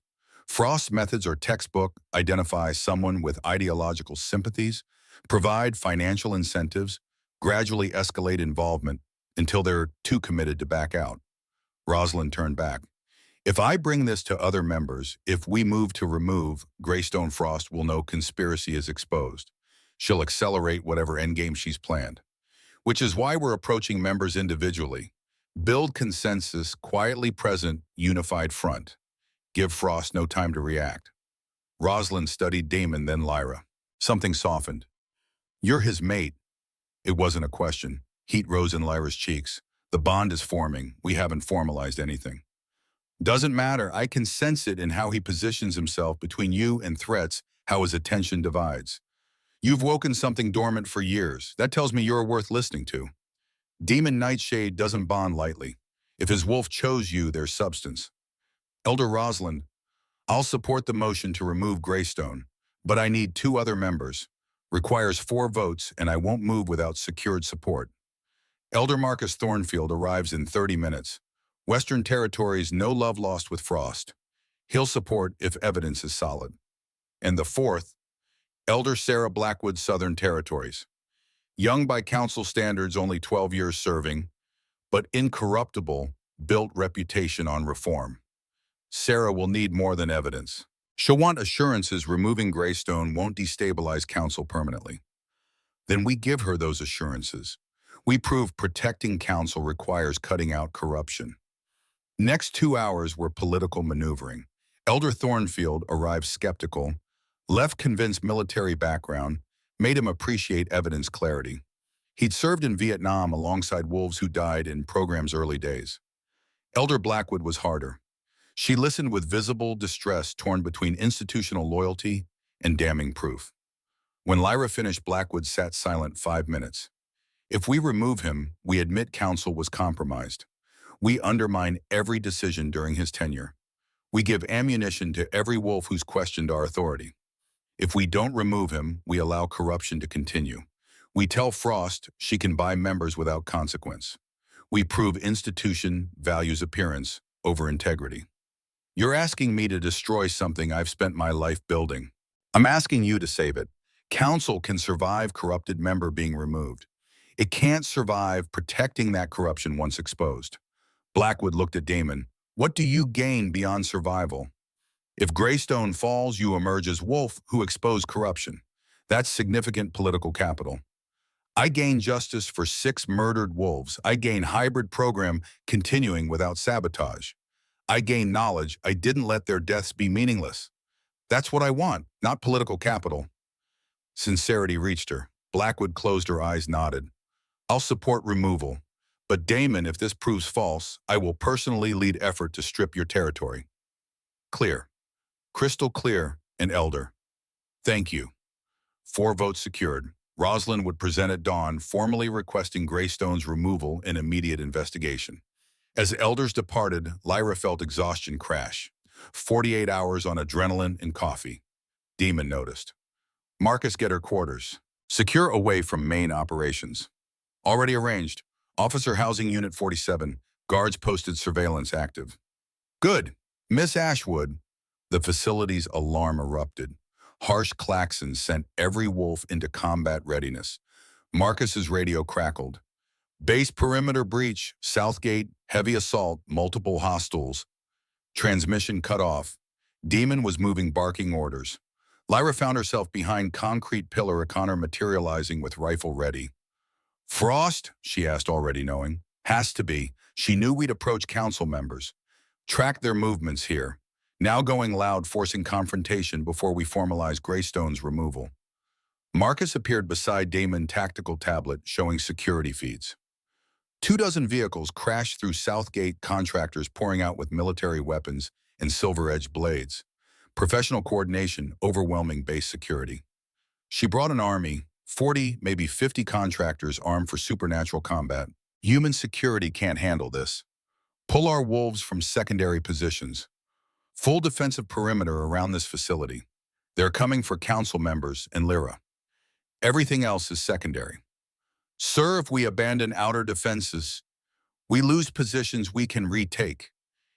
Frost's methods are textbook: identify someone with ideological sympathies, provide financial incentives, gradually escalate involvement until they're too committed to back out. Rosalind turned back. If I bring this to other members, if we move to remove, Greystone, Frost will know conspiracy is exposed. She'll accelerate whatever endgame she's planned. Which is why we're approaching members individually. Build consensus, quietly present, unified front. Give Frost no time to react. Rosalind studied Damon, then Lyra. Something softened. You're his mate. It wasn't a question. Heat rose in Lyra's cheeks. The bond is forming. We haven't formalized anything. Doesn't matter. I can sense it in how he positions himself between you and threats, how his attention divides. You've woken something dormant for years. That tells me you're worth listening to. Demon Nightshade doesn't bond lightly. If his wolf chose you, there's substance. Elder Rosalind, I'll support the motion to remove Greystone, but I need 2 other members. Requires 4 votes, and I won't move without secured support. Elder Marcus Thornfield arrives in 30 minutes. Western Territories, no love lost with Frost. He'll support if evidence is solid. And the 4th, Elder Sarah Blackwood, Southern Territories. Young by council standards, only 12 years serving, but incorruptible, built reputation on reform. Sarah will need more than evidence. She'll want assurances removing Greystone won't destabilize council permanently. Then we give her those assurances. We prove protecting council requires cutting out corruption. Next 2 hours were political maneuvering. Elder Thornfield arrived skeptical, left convinced military background, made him appreciate evidence clarity. He'd served in Vietnam alongside wolves who died in program's early days. Elder Blackwood was harder. She listened with visible distress, torn between institutional loyalty and damning proof. When Lyra finished, Blackwood sat silent 5 minutes. If we remove him, we admit council was compromised. We undermine every decision during his tenure. We give ammunition to every wolf who's questioned our authority. If we don't remove him, we allow corruption to continue. We tell Frost she can buy members without consequence. We prove institution values appearance over integrity. You're asking me to destroy something I've spent my life building. I'm asking you to save it. Council can survive corrupted member being removed. It can't survive protecting that corruption once exposed. Blackwood looked at Damon. What do you gain beyond survival? If Greystone falls, you emerge as wolf who exposed corruption. That's significant political capital. I gain justice for 6 murdered wolves. I gain hybrid program continuing without sabotage. I gain knowledge. I didn't let their deaths be meaningless. That's what I want, not political capital. Sincerity reached her. Blackwood closed her eyes, nodded. I'll support removal. But Damon, if this proves false, I will personally lead effort to strip your territory. Clear. Crystal clear, and Elder. Thank you. 4 votes secured. Rosalind would present at dawn, formally requesting Greystone's removal and immediate investigation. As elders departed, Lyra felt exhaustion crash. 48 hours on adrenaline and coffee. Demon noticed. Marcus, get her quarters. Secure away from main operations. Already arranged. Officer Housing Unit 47. Guards posted, surveillance active. Good. Miss Ashwood. The facility's alarm erupted. Harsh klaxons sent every wolf into combat readiness. Marcus's radio crackled. Base perimeter breach, Southgate, heavy assault, multiple hostiles. Transmission cut off. Demon was moving, barking orders. Lyra found herself behind concrete pillar, O'Connor materializing with rifle ready. Frost? She asked, already knowing. Has to be. She knew we'd approach council members. Track their movements here. now going loud, forcing confrontation before we formalize Greystone's removal. Marcus appeared beside Damon tactical tablet showing security feeds. 24 vehicles crashed through Southgate, contractors pouring out with military weapons and silver-edged blades. Professional coordination, overwhelming base security. She brought an army, 40, maybe 50 contractors armed for supernatural combat. Human security can't handle this. Pull our wolves from secondary positions. Full defensive perimeter around this facility. They're coming for council members and Lyra. Everything else is secondary. Sir, if we abandon outer defenses, we lose positions we can retake.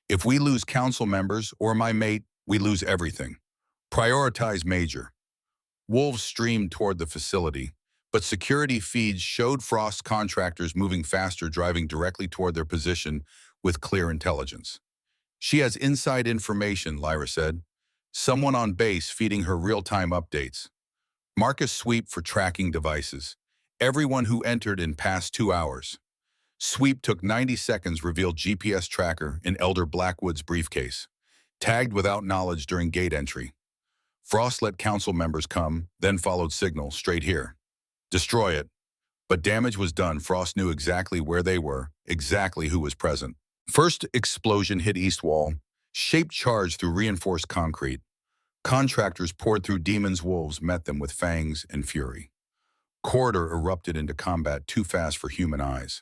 If we lose council members or my mate, we lose everything. Prioritize major. Wolves streamed toward the facility, but security feeds showed Frost's contractors moving faster, driving directly toward their position with clear intelligence. She has inside information, Lyra said. Someone on base feeding her real-time updates. Marcus sweep for tracking devices. Everyone who entered in past 2 hours. Sweep took 90 seconds, revealed GPS tracker in Elder Blackwood's briefcase. Tagged without knowledge during gate entry. Frost let council members come, then followed signal, straight here. Destroy it. But damage was done. Frost knew exactly where they were, exactly who was present. First explosion hit east wall, shaped charge through reinforced concrete. Contractors poured through demons. Wolves met them with fangs and fury. Corridor erupted into combat too fast for human eyes.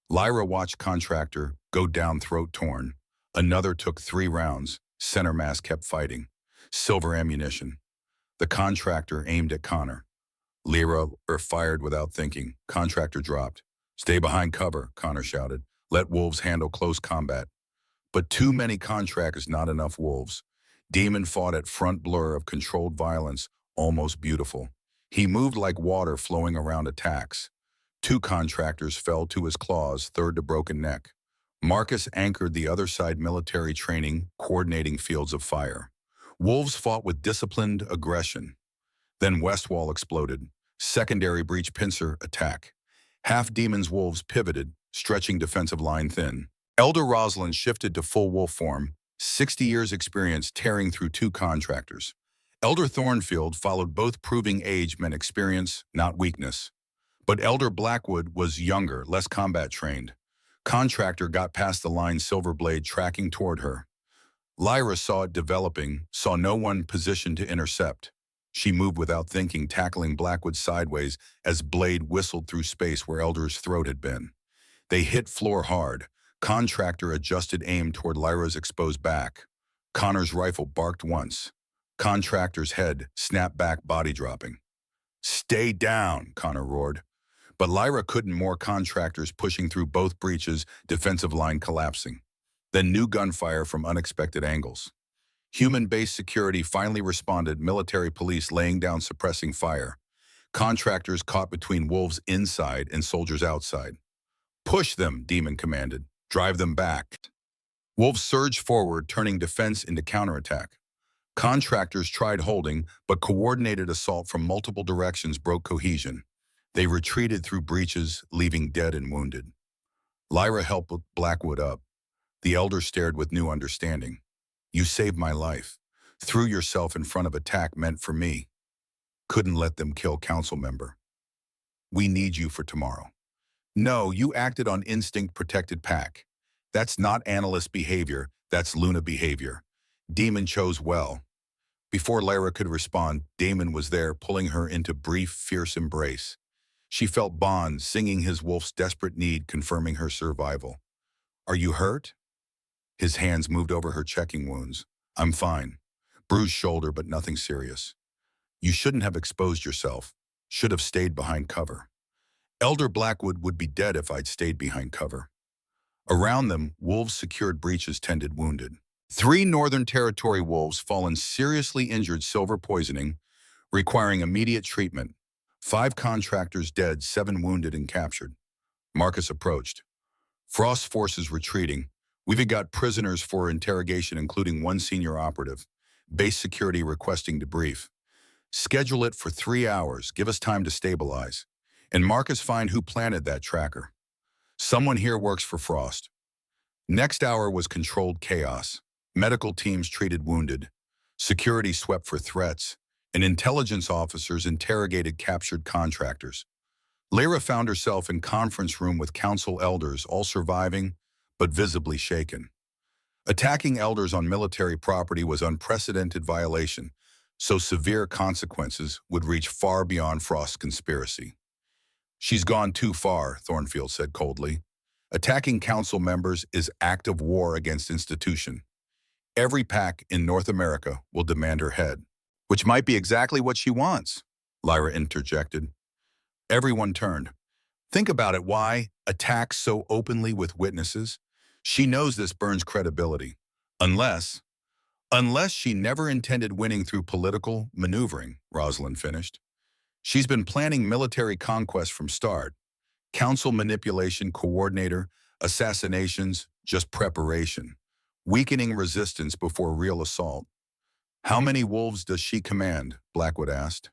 Lyra watched contractor go down, throat torn. Another took 3 rounds. Center mass kept fighting. Silver ammunition. The contractor aimed at Connor. Lyra fired without thinking. Contractor dropped. Stay behind cover, Connor shouted. Let wolves handle close combat. But too many contractors, not enough wolves. Demon fought at front, blur of controlled violence, almost beautiful. He moved like water flowing around attacks. 2 contractors fell to his claws, third to broken neck. Marcus anchored the other side, military training, coordinating fields of fire. Wolves fought with disciplined aggression. Then West Wall exploded. Secondary breach, pincer attack. Half demons, wolves pivoted, stretching defensive line thin. Elder Rosalind shifted to full wolf form, 60 years experience tearing through 2 contractors. Elder Thornfield followed, both proving age meant experience, not weakness. But Elder Blackwood was younger, less combat trained. Contractor got past the line, silver blade tracking toward her. Lyra saw it developing, saw no one positioned to intercept. She moved without thinking, tackling Blackwood sideways as blade whistled through space where Elder's throat had been. They hit floor hard. Contractor adjusted aim toward Lyra's exposed back. Connor's rifle barked once. Contractor's head snapped back, body dropping. Stay down, Connor roared. But Lyra couldn't. More contractors pushing through both breaches, defensive line collapsing. Then new gunfire from unexpected angles. Human-based security finally responded, military police laying down, suppressing fire. Contractors caught between wolves inside and soldiers outside. Push them, Demon commanded. Drive them back. Wolves surged forward, turning defense into counterattack. Contractors tried holding, but coordinated assault from multiple directions broke cohesion. They retreated through breaches, leaving dead and wounded. Lyra helped Blackwood up. The elder stared with new understanding. You saved my life. Threw yourself in front of attack meant for me. Couldn't let them kill council member. We need you for tomorrow. No, you acted on instinct, protected pack. That's not analyst behavior, that's Luna behavior. Demon chose well. Before Lyra could respond, Damon was there, pulling her into brief, fierce embrace. She felt bonds, singing his wolf's desperate need, confirming her survival. Are you hurt? His hands moved over her, checking wounds. I'm fine. Bruised shoulder, but nothing serious. You shouldn't have exposed yourself. Should have stayed behind cover. Elder Blackwood would be dead if I'd stayed behind cover. Around them, wolves secured breaches, tended wounded. 3 Northern Territory wolves fallen seriously injured, silver poisoning, requiring immediate treatment. 5 contractors dead, 7 wounded and captured. Marcus approached. Frost's forces retreating. We've got prisoners for interrogation, including 1 senior operative. Base security requesting debrief. Schedule it for 3 hours. Give us time to stabilize. And Marcus, find who planted that tracker. Someone here works for Frost. Next hour was controlled chaos. Medical teams treated wounded. Security swept for threats, and intelligence officers interrogated captured contractors. Lyra found herself in conference room with council elders, all surviving, but visibly shaken. Attacking elders on military property was unprecedented violation, so severe consequences would reach far beyond Frost's conspiracy. She's gone too far, Thornfield said coldly. Attacking council members is act of war against institution. Every pack in North America will demand her head. Which might be exactly what she wants, Lyra interjected. Everyone turned. Think about it, why attack so openly with witnesses? She knows this burns credibility. Unless she never intended winning through political maneuvering, Rosalind finished. She's been planning military conquest from start. Council manipulation, coordinator, assassinations, just preparation. Weakening resistance before real assault. How many wolves does she command? Blackwood asked.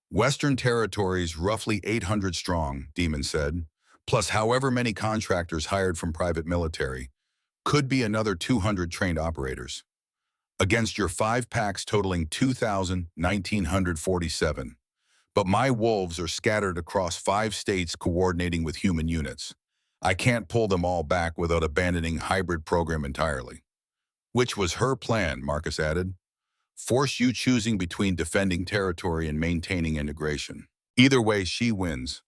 Western territories, roughly 800 strong, Demon said, plus however many contractors hired from private military. Could be another 200 trained operators. Against your 5 packs totaling 1,947. But my wolves are scattered across 5 states coordinating with human units. I can't pull them all back without abandoning hybrid program entirely. Which was her plan, Marcus added. Force you choosing between defending territory and maintaining integration. Either way, she wins.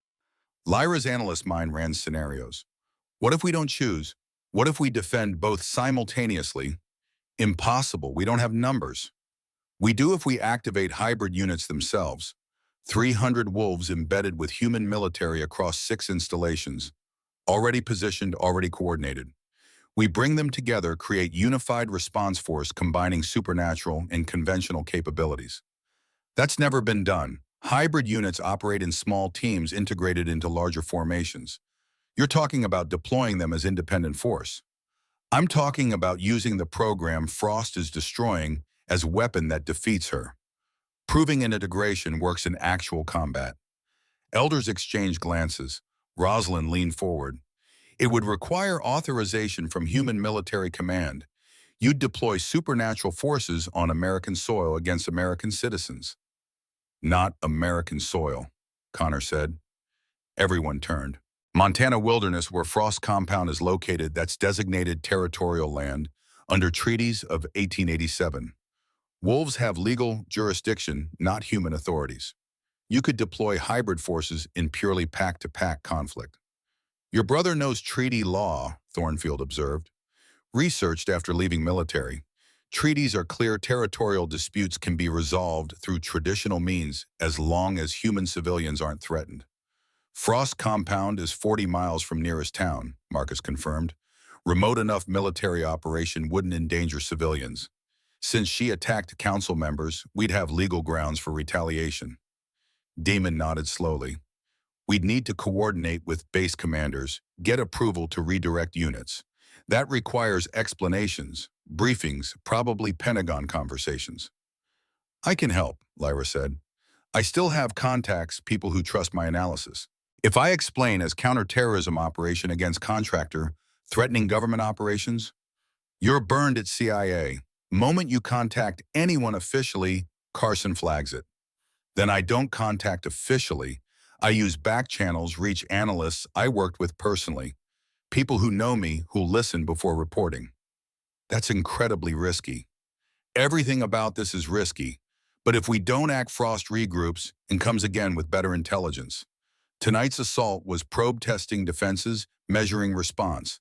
Lyra's analyst mind ran scenarios. What if we don't choose? What if we defend both simultaneously? Impossible, we don't have numbers. We do if we activate hybrid units themselves. 300 wolves embedded with human military across 6 installations. Already positioned, already coordinated. We bring them together, create unified response force combining supernatural and conventional capabilities. That's never been done. Hybrid units operate in small teams integrated into larger formations. You're talking about deploying them as independent force. I'm talking about using the program Frost is destroying as a weapon that defeats her. Proving an integration works in actual combat. Elders exchanged glances. Rosalind leaned forward. It would require authorization from human military command. You'd deploy supernatural forces on American soil against American citizens. Not American soil, Connor said. Everyone turned. Montana wilderness, where Frost compound is located, that's designated territorial land under treaties of 1887. Wolves have legal jurisdiction, not human authorities. You could deploy hybrid forces in purely pack-to-pack conflict. Your brother knows treaty law, Thornfield observed. Researched after leaving military. Treaties are clear. Territorial disputes can be resolved through traditional means as long as human civilians aren't threatened. Frost compound is 40 miles from nearest town, Marcus confirmed. Remote enough military operation wouldn't endanger civilians. Since she attacked council members, we'd have legal grounds for retaliation. Damon nodded slowly. We'd need to coordinate with base commanders, get approval to redirect units. That requires explanations, briefings, probably Pentagon conversations. I can help, Lyra said. I still have contacts, people who trust my analysis. If I explain as counterterrorism operation against contractor, threatening government operations, you're burned at CIA. Moment you contact anyone officially, Carson flags it. Then I don't contact officially. I use back channels, reach analysts I worked with personally, people who know me, who listen before reporting. That's incredibly risky. Everything about this is risky, but if we don't act, Frost regroups and comes again with better intelligence. Tonight's assault was probe testing defenses, measuring response.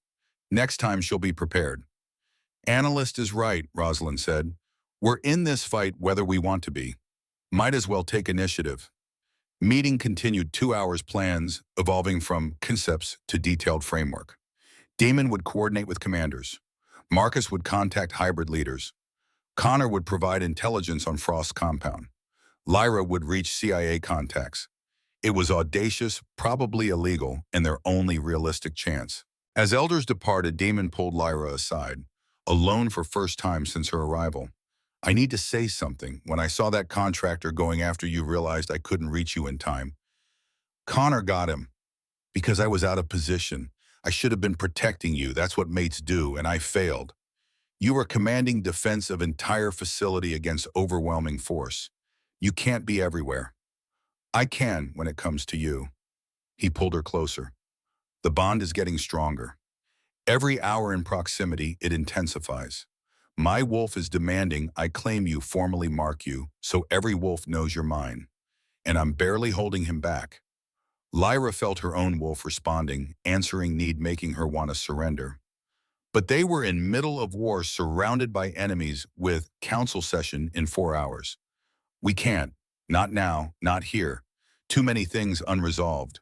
Next time she'll be prepared. Analyst is right, Rosalind said. We're in this fight whether we want to be. Might as well take initiative. Meeting continued 2 hours, plans evolving from concepts to detailed framework. Damon would coordinate with commanders. Marcus would contact hybrid leaders. Connor would provide intelligence on Frost's compound. Lyra would reach CIA contacts. It was audacious, probably illegal, and their only realistic chance. As elders departed, Damon pulled Lyra aside, alone for first time since her arrival. I need to say something. When I saw that contractor going after you, realized I couldn't reach you in time. Connor got him because I was out of position. I should have been protecting you. That's what mates do, and I failed. You are commanding defense of entire facility against overwhelming force. You can't be everywhere. I can when it comes to you. He pulled her closer. The bond is getting stronger. Every hour in proximity, it intensifies. My wolf is demanding I claim you, formally mark you, so every wolf knows you're mine. And I'm barely holding him back. Lyra felt her own wolf responding, answering need, making her want to surrender. But they were in middle of war, surrounded by enemies, with council session in 4 hours. We can't. Not now, not here. Too many things unresolved.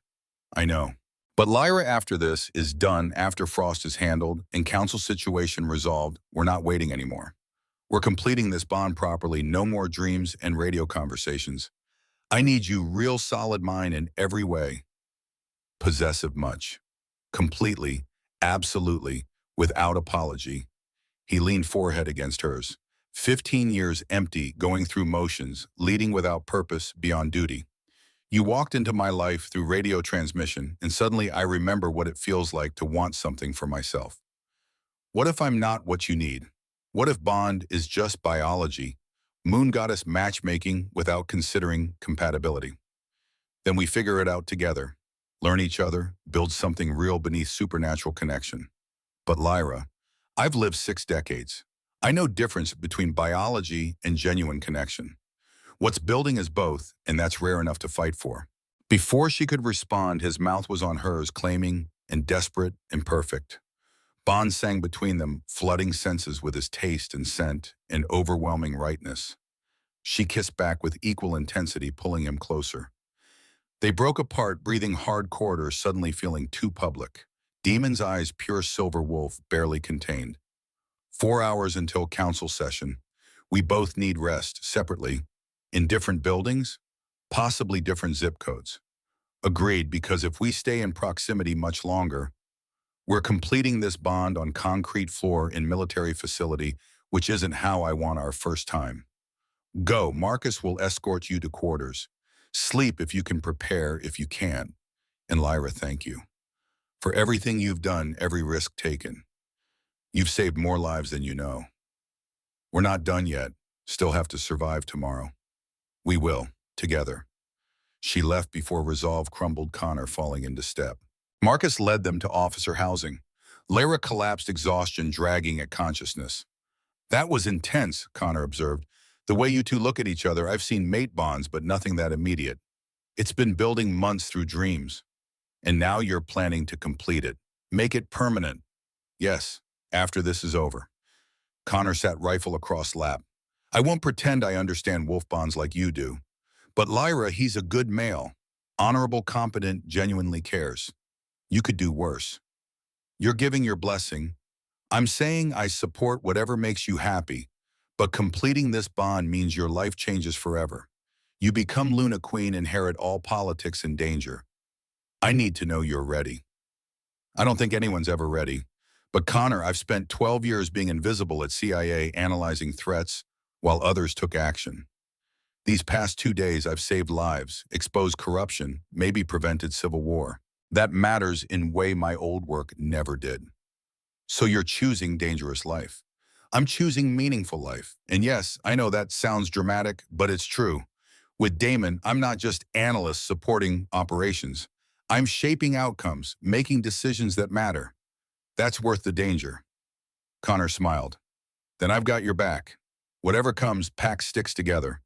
I know. But Lyra, after this is done, after Frost is handled and council situation resolved, we're not waiting anymore. We're completing this bond properly, no more dreams and radio conversations. I need you real solid mind in every way. Possessive much. Completely, absolutely, without apology. He leaned forehead against hers. 15 years empty, going through motions, leading without purpose, beyond duty. You walked into my life through radio transmission, and suddenly I remember what it feels like to want something for myself. What if I'm not what you need? What if bond is just biology, moon goddess matchmaking without considering compatibility? Then we figure it out together, learn each other, build something real beneath supernatural connection. But Lyra, I've lived 6 decades. I know difference between biology and genuine connection. What's building is both, and that's rare enough to fight for. Before she could respond, his mouth was on hers, claiming and desperate and perfect. Bond sang between them, flooding senses with his taste and scent and overwhelming rightness. She kissed back with equal intensity, pulling him closer. They broke apart, breathing hard corridors, suddenly feeling too public. Demon's eyes, pure silver wolf, barely contained. 4 hours until council session. We both need rest, separately. In different buildings, possibly different zip codes. Agreed, because if we stay in proximity much longer, we're completing this bond on concrete floor in military facility, which isn't how I want our first time. Go, Marcus will escort you to quarters. Sleep if you can, prepare if you can. And Lyra, thank you. For everything you've done, every risk taken. You've saved more lives than you know. We're not done yet, still have to survive tomorrow. We will, together. She left before resolve crumbled, Connor falling into step. Marcus led them to officer housing. Lyra collapsed, exhaustion dragging at consciousness. That was intense, Connor observed. The way you two look at each other, I've seen mate bonds, but nothing that immediate. It's been building months through dreams. And now you're planning to complete it. Make it permanent. Yes, after this is over. Connor sat rifle across lap. I won't pretend I understand wolf bonds like you do. But Lyra, he's a good male. Honorable, competent, genuinely cares. You could do worse. You're giving your blessing. I'm saying I support whatever makes you happy. But completing this bond means your life changes forever. You become Luna Queen, inherit all politics and danger. I need to know you're ready. I don't think anyone's ever ready. But Connor, I've spent 12 years being invisible at CIA, analyzing threats, while others took action. These past 2 days, I've saved lives, exposed corruption, maybe prevented civil war. That matters in way my old work never did. So you're choosing dangerous life. I'm choosing meaningful life. And yes, I know that sounds dramatic, but it's true. With Damon, I'm not just analyst supporting operations. I'm shaping outcomes, making decisions that matter. That's worth the danger. Connor smiled. Then I've got your back. Whatever comes, pack sticks together.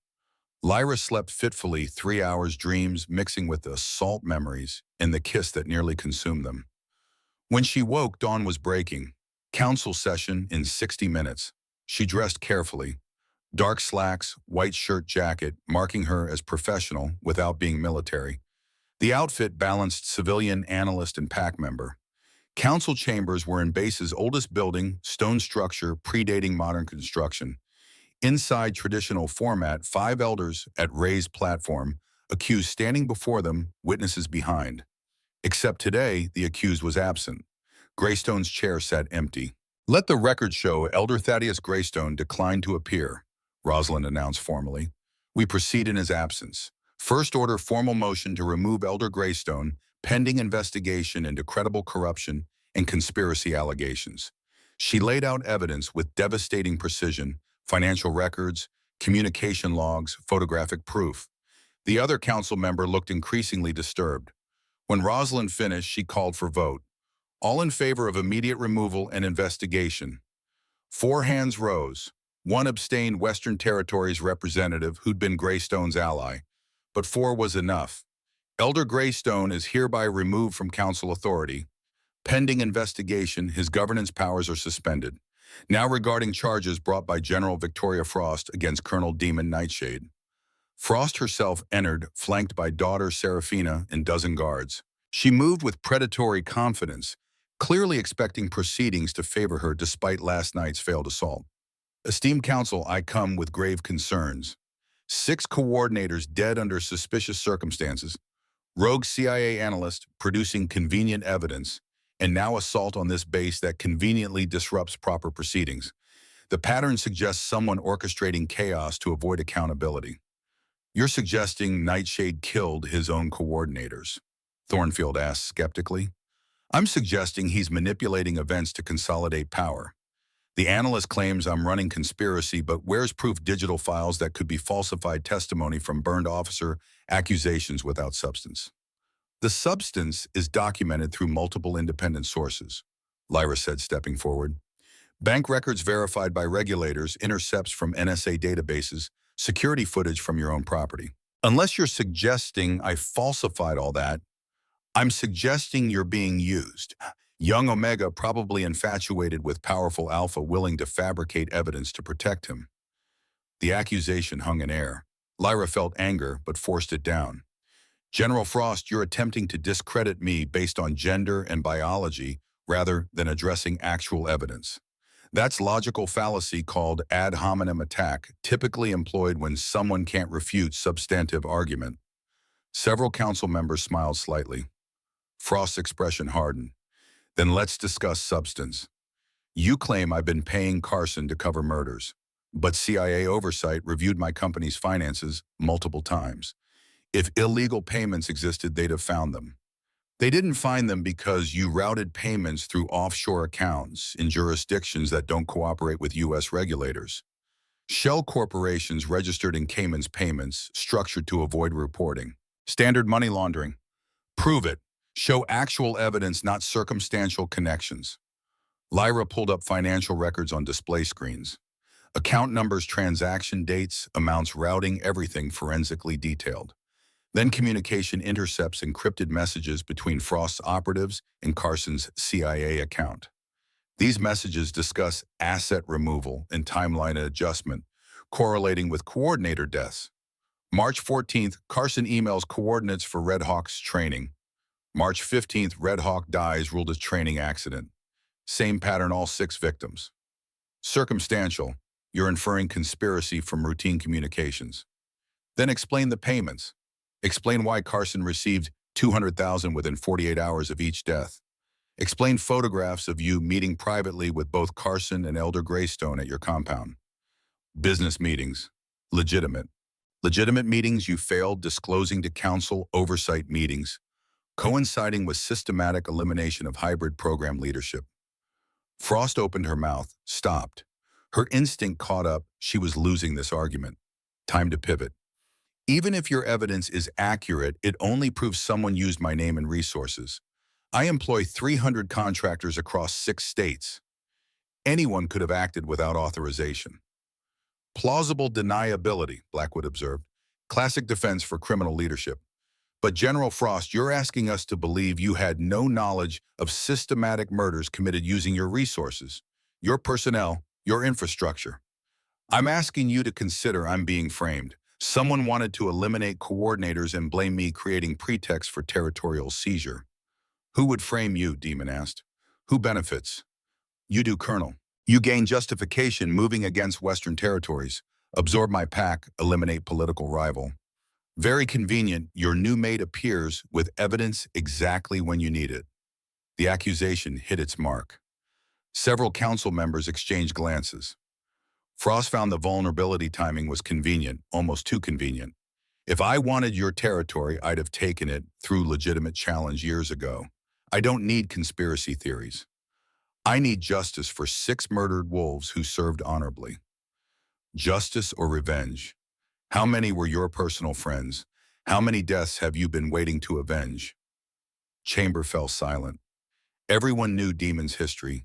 Lyra slept fitfully, 3 hours, dreams mixing with the salt memories and the kiss that nearly consumed them. When she woke, dawn was breaking. Council session in 60 minutes. She dressed carefully. Dark slacks, white shirt, jacket, marking her as professional without being military. The outfit balanced civilian, analyst, and pack member. Council chambers were in base's oldest building, stone structure predating modern construction. Inside traditional format, 5 elders at raised platform, accused standing before them, witnesses behind. Except today, the accused was absent. Greystone's chair sat empty. Let the record show Elder Thaddeus Greystone declined to appear, Rosalind announced formally. We proceed in his absence. First order formal motion to remove Elder Greystone, pending investigation into credible corruption and conspiracy allegations. She laid out evidence with devastating precision, financial records, communication logs, photographic proof. The other council member looked increasingly disturbed. When Rosalind finished, she called for vote. All in favor of immediate removal and investigation. 4 hands rose. 1 abstained, Western Territories representative who'd been Greystone's ally. But 4 was enough. Elder Greystone is hereby removed from council authority. Pending investigation, his governance powers are suspended. Now regarding charges brought by General Victoria Frost against Colonel Demon Nightshade. Frost herself entered, flanked by daughter Seraphina and dozen guards. She moved with predatory confidence, clearly expecting proceedings to favor her despite last night's failed assault. Esteemed council, I come with grave concerns. 6 coordinators dead under suspicious circumstances, rogue CIA analyst producing convenient evidence, and now assault on this base that conveniently disrupts proper proceedings. The pattern suggests someone orchestrating chaos to avoid accountability. You're suggesting Nightshade killed his own coordinators? Thornfield asked skeptically. I'm suggesting he's manipulating events to consolidate power. The analyst claims I'm running conspiracy, but where's proof digital files that could be falsified testimony from burned officer accusations without substance? The substance is documented through multiple independent sources, Lyra said, stepping forward. Bank records verified by regulators, intercepts from NSA databases, security footage from your own property. Unless you're suggesting I falsified all that, I'm suggesting you're being used. Young Omega, probably infatuated with powerful Alpha, willing to fabricate evidence to protect him. The accusation hung in air. Lyra felt anger, but forced it down. General Frost, you're attempting to discredit me based on gender and biology rather than addressing actual evidence. That's logical fallacy called ad hominem attack, typically employed when someone can't refute substantive argument. Several council members smiled slightly. Frost's expression hardened. Then let's discuss substance. You claim I've been paying Carson to cover murders, but CIA oversight reviewed my company's finances multiple times. If illegal payments existed, they'd have found them. They didn't find them because you routed payments through offshore accounts in jurisdictions that don't cooperate with U.S. regulators. Shell corporations registered in Cayman's payments, structured to avoid reporting. Standard money laundering. Prove it. Show actual evidence, not circumstantial connections. Lyra pulled up financial records on display screens. Account numbers, transaction dates, amounts, routing, everything forensically detailed. Then communication intercepts encrypted messages between Frost's operatives and Carson's CIA account. These messages discuss asset removal and timeline adjustment, correlating with coordinator deaths. March 14th, Carson emails coordinates for Red Hawk's training. March 15th, Red Hawk dies, ruled as training accident. Same pattern, all 6 victims. Circumstantial, you're inferring conspiracy from routine communications. Then explain the payments. Explain why Carson received $200,000 within 48 hours of each death. Explain photographs of you meeting privately with both Carson and Elder Greystone at your compound. Business meetings. Legitimate. Legitimate meetings you failed disclosing to council, oversight meetings, coinciding with systematic elimination of hybrid program leadership. Frost opened her mouth, stopped. Her instinct caught up. She was losing this argument. Time to pivot. Even if your evidence is accurate, it only proves someone used my name and resources. I employ 300 contractors across 6 states. Anyone could have acted without authorization. Plausible deniability, Blackwood observed. Classic defense for criminal leadership. But General Frost, you're asking us to believe you had no knowledge of systematic murders committed using your resources, your personnel, your infrastructure. I'm asking you to consider I'm being framed. Someone wanted to eliminate coordinators and blame me, creating pretext for territorial seizure. Who would frame you? Demon asked. Who benefits? You do, Colonel. You gain justification moving against Western Territories, absorb my pack, eliminate political rival. Very convenient, your new mate appears with evidence exactly when you need it. The accusation hit its mark. Several council members exchanged glances. Frost found the vulnerability timing was convenient, almost too convenient. If I wanted your territory, I'd have taken it through legitimate challenge years ago. I don't need conspiracy theories. I need justice for 6 murdered wolves who served honorably. Justice or revenge? How many were your personal friends? How many deaths have you been waiting to avenge? Chamber fell silent. Everyone knew Demon's history.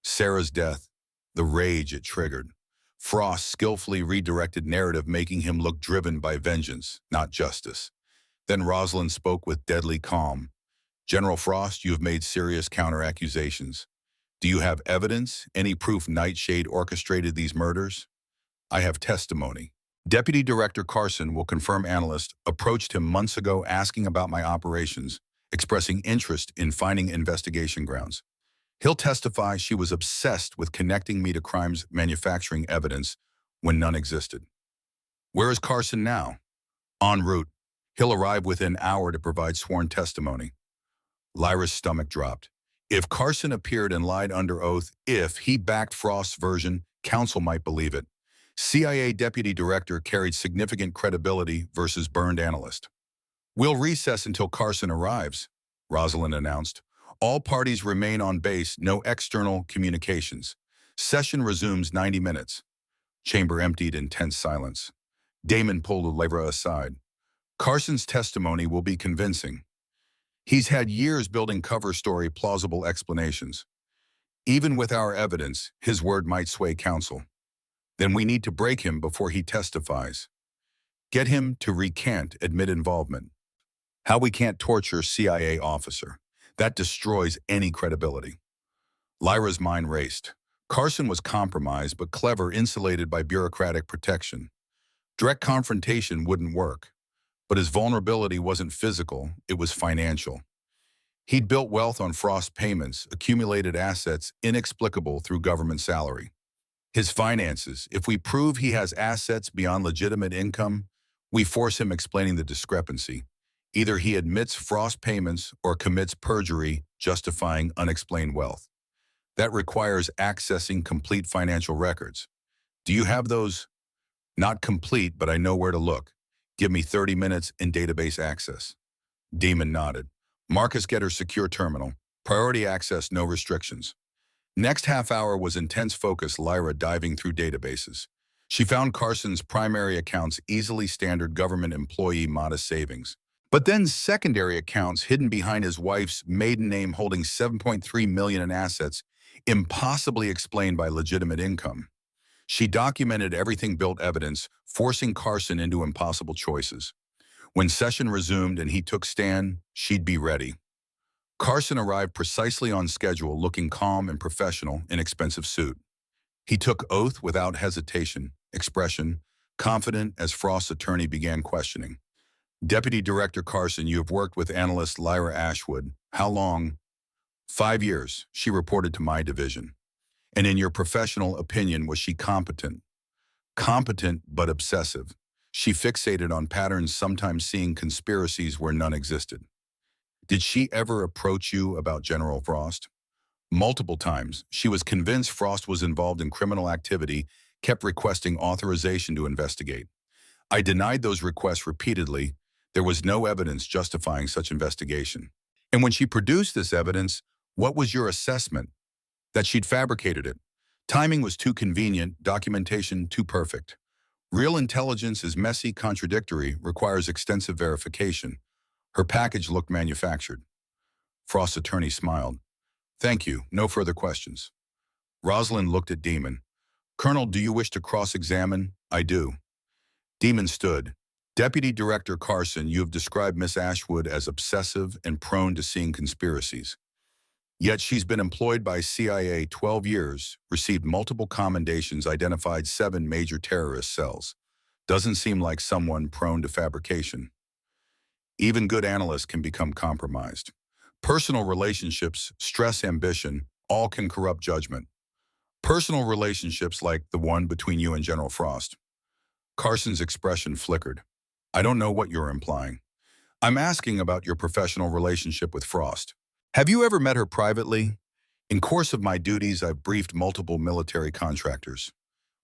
Sarah's death, the rage it triggered. Frost skillfully redirected narrative, making him look driven by vengeance, not justice. Then Rosalind spoke with deadly calm. General Frost, you have made serious counter-accusations. Do you have evidence? Any proof Nightshade orchestrated these murders? I have testimony. Deputy Director Carson will confirm analyst approached him months ago asking about my operations, expressing interest in finding investigation grounds. He'll testify she was obsessed with connecting me to crimes manufacturing evidence when none existed. Where is Carson now? En route. He'll arrive within an hour to provide sworn testimony. Lyra's stomach dropped. If Carson appeared and lied under oath, if he backed Frost's version, counsel might believe it. CIA Deputy Director carried significant credibility versus burned analyst. We'll recess until Carson arrives, Rosalind announced. All parties remain on base, no external communications. Session resumes 90 minutes. Chamber emptied in tense silence. Damon pulled Lyra aside. Carson's testimony will be convincing. He's had years building cover story plausible explanations. Even with our evidence, his word might sway counsel. Then we need to break him before he testifies. Get him to recant, admit involvement. How we can't torture CIA officer. That destroys any credibility. Lyra's mind raced. Carson was compromised but clever, insulated by bureaucratic protection. Direct confrontation wouldn't work. But his vulnerability wasn't physical, it was financial. He'd built wealth on Frost payments, accumulated assets inexplicable through government salary. His finances, if we prove he has assets beyond legitimate income, we force him explaining the discrepancy. Either he admits Frost payments or commits perjury, justifying unexplained wealth. That requires accessing complete financial records. Do you have those? Not complete, but I know where to look. Give me 30 minutes in database access. Demon nodded. Marcus, get her secure terminal. Priority access, no restrictions. Next half hour was intense focus, Lyra diving through databases. She found Carson's primary accounts easily, standard government employee, modest savings. But then secondary accounts hidden behind his wife's maiden name holding $7.3 million in assets, impossibly explained by legitimate income. She documented everything, built evidence, forcing Carson into impossible choices. When session resumed and he took stand, she'd be ready. Carson arrived precisely on schedule, looking calm and professional in expensive suit. He took oath without hesitation, expression, confident as Frost's attorney began questioning. Deputy Director Carson, you have worked with analyst Lyra Ashwood. How long? 5 years, she reported to my division. And in your professional opinion, was she competent? Competent but obsessive. She fixated on patterns, sometimes seeing conspiracies where none existed. Did she ever approach you about General Frost? Multiple times. She was convinced Frost was involved in criminal activity, kept requesting authorization to investigate. I denied those requests repeatedly. There was no evidence justifying such investigation. And when she produced this evidence, what was your assessment? That she'd fabricated it. Timing was too convenient, documentation too perfect. Real intelligence is messy, contradictory, requires extensive verification. Her package looked manufactured. Frost's attorney smiled. Thank you, no further questions. Rosalind looked at Demon. Colonel, do you wish to cross-examine? I do. Demon stood. Deputy Director Carson, you have described Miss Ashwood as obsessive and prone to seeing conspiracies. Yet she's been employed by CIA 12 years, received multiple commendations, identified 7 major terrorist cells. Doesn't seem like someone prone to fabrication. Even good analysts can become compromised. Personal relationships, stress, ambition, all can corrupt judgment. Personal relationships like the one between you and General Frost. Carson's expression flickered. I don't know what you're implying. I'm asking about your professional relationship with Frost. Have you ever met her privately? In course of my duties, I've briefed multiple military contractors.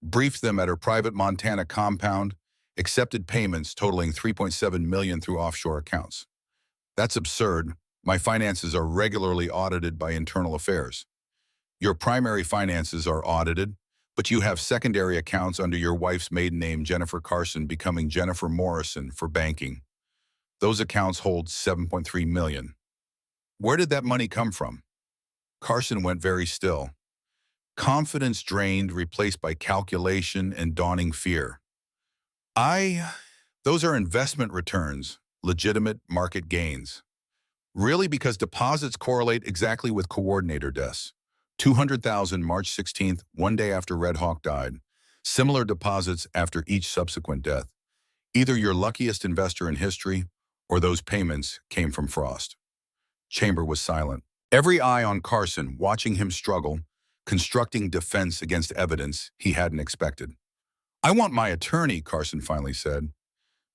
Briefed them at her private Montana compound, accepted payments totaling $3.7 million through offshore accounts. That's absurd. My finances are regularly audited by internal affairs. Your primary finances are audited, but you have secondary accounts under your wife's maiden name, Jennifer Carson, becoming Jennifer Morrison for banking. Those accounts hold 7.3 million. Where did that money come from? Carson went very still. Confidence drained, replaced by calculation and dawning fear. Those are investment returns, legitimate market gains. Really, because deposits correlate exactly with coordinator deaths. 200,000 March 16th, one day after Red Hawk died. Similar deposits after each subsequent death. Either your luckiest investor in history, or those payments came from Frost. Chamber was silent. Every eye on Carson, watching him struggle, constructing defense against evidence he hadn't expected. "I want my attorney," Carson finally said.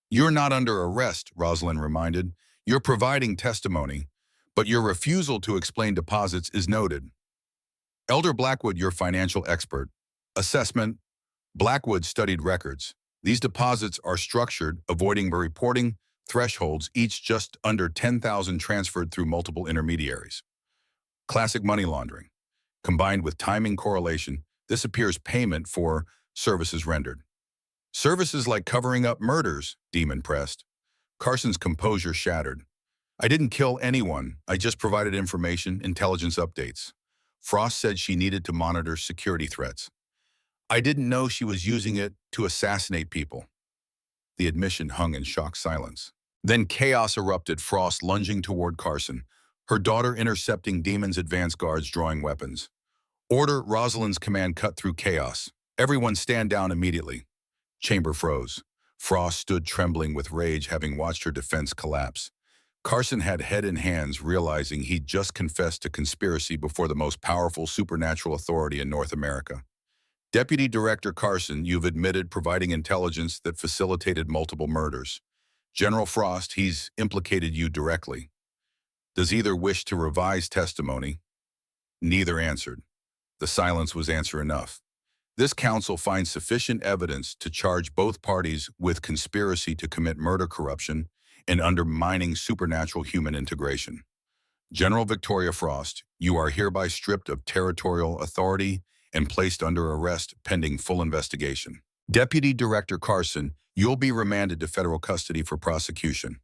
"You're not under arrest," Rosalind reminded. "You're providing testimony, but your refusal to explain deposits is noted." "Elder Blackwood, your financial expert. Assessment: Blackwood studied records. These deposits are structured, avoiding reporting thresholds, each just under 10,000 transferred through multiple intermediaries. Classic money laundering. Combined with timing correlation, this appears payment for services rendered." "Services like covering up murders," Demon pressed. Carson's composure shattered. "I didn't kill anyone. I just provided information, intelligence updates. Frost said she needed to monitor security threats. I didn't know she was using it to assassinate people." The admission hung in shocked silence. Then chaos erupted, Frost lunging toward Carson, her daughter intercepting Demon's advance guards drawing weapons. "Order!" Rosalind's command cut through chaos. "Everyone stand down immediately." Chamber froze. Frost stood trembling with rage, having watched her defense collapse. Carson had head in hands, realizing he'd just confessed to conspiracy before the most powerful supernatural authority in North America. "Deputy Director Carson, you've admitted providing intelligence that facilitated multiple murders. General Frost, he's implicated you directly. Does either wish to revise testimony?" Neither answered. The silence was answer enough. "This council finds sufficient evidence to charge both parties with conspiracy to commit murder, corruption, and undermining supernatural human integration. General Victoria Frost, you are hereby stripped of territorial authority and placed under arrest pending full investigation. Deputy Director Carson, you'll be remanded to federal custody for prosecution."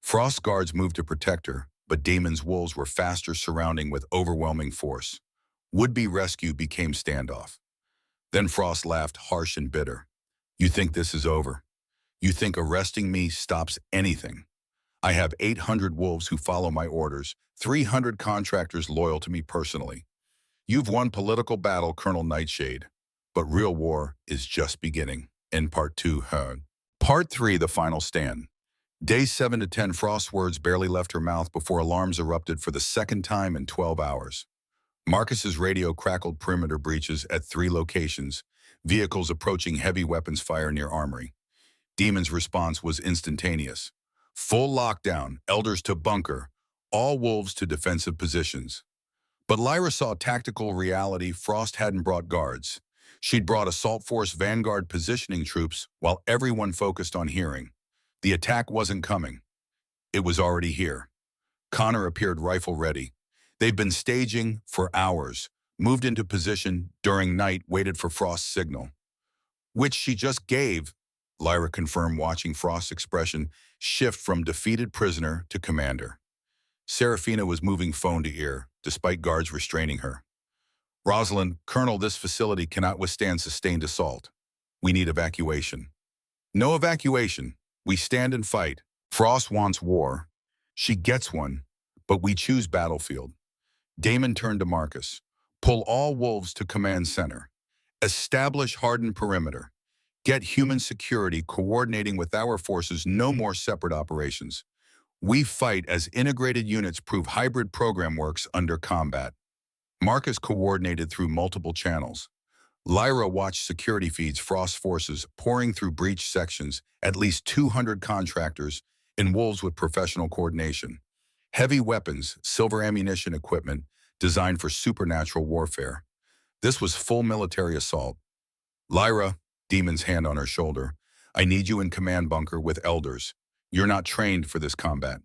Frost's guards moved to protect her, but Damon's wolves were faster, surrounding with overwhelming force. Would-be rescue became standoff. Then Frost laughed, harsh and bitter. "You think this is over? You think arresting me stops anything? I have 800 wolves who follow my orders, 300 contractors loyal to me personally. You've won political battle, Colonel Nightshade, but real war is just beginning." In Part 2, Part 3, the final stand. Days 7 to 10, Frost's words barely left her mouth before alarms erupted for the second time in 12 hours. Marcus's radio crackled perimeter breaches at 3 locations, vehicles approaching, heavy weapons fire near armory. Demon's response was instantaneous. Full lockdown, elders to bunker, all wolves to defensive positions. But Lyra saw tactical reality. Frost hadn't brought guards. She'd brought assault force vanguard positioning troops while everyone focused on hearing. The attack wasn't coming. It was already here. Connor appeared rifle ready. They'd been staging for hours, moved into position during night, waited for Frost's signal. "Which she just gave," Lyra confirmed, watching Frost's expression shift from defeated prisoner to commander. Serafina was moving phone to ear, despite guards restraining her. "Rosalind, Colonel, this facility cannot withstand sustained assault. We need evacuation." "No evacuation. We stand and fight. Frost wants war. She gets one, but we choose battlefield." Damon turned to Marcus. "Pull all wolves to command center. Establish hardened perimeter. Get human security coordinating with our forces, no more separate operations. We fight as integrated units, prove hybrid program works under combat." Marcus coordinated through multiple channels. Lyra watched security feeds, Frost forces pouring through breach sections, at least 200 contractors, and wolves with professional coordination. Heavy weapons, silver ammunition equipment designed for supernatural warfare. This was full military assault. "Lyra," Demon's hand on her shoulder, "I need you in command bunker with elders. You're not trained for this combat.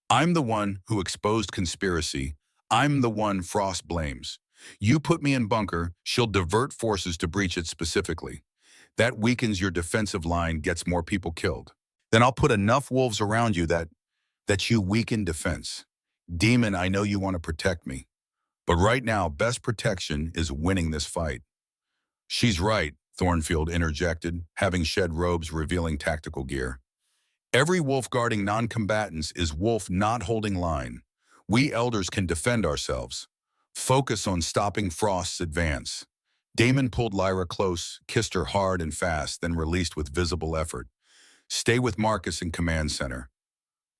I'm the one who exposed conspiracy. I'm the one Frost blames. You put me in bunker, she'll divert forces to breach it specifically. That weakens your defensive line, gets more people killed. Then I'll put enough wolves around you that you weaken defense. Demon, I know you want to protect me. But right now, best protection is winning this fight. She's right, Thornfield interjected, having shed robes revealing tactical gear. Every wolf guarding non-combatants is wolf not holding line. We elders can defend ourselves. Focus on stopping Frost's advance. Damon pulled Lyra close, kissed her hard and fast, then released with visible effort. Stay with Marcus in command center.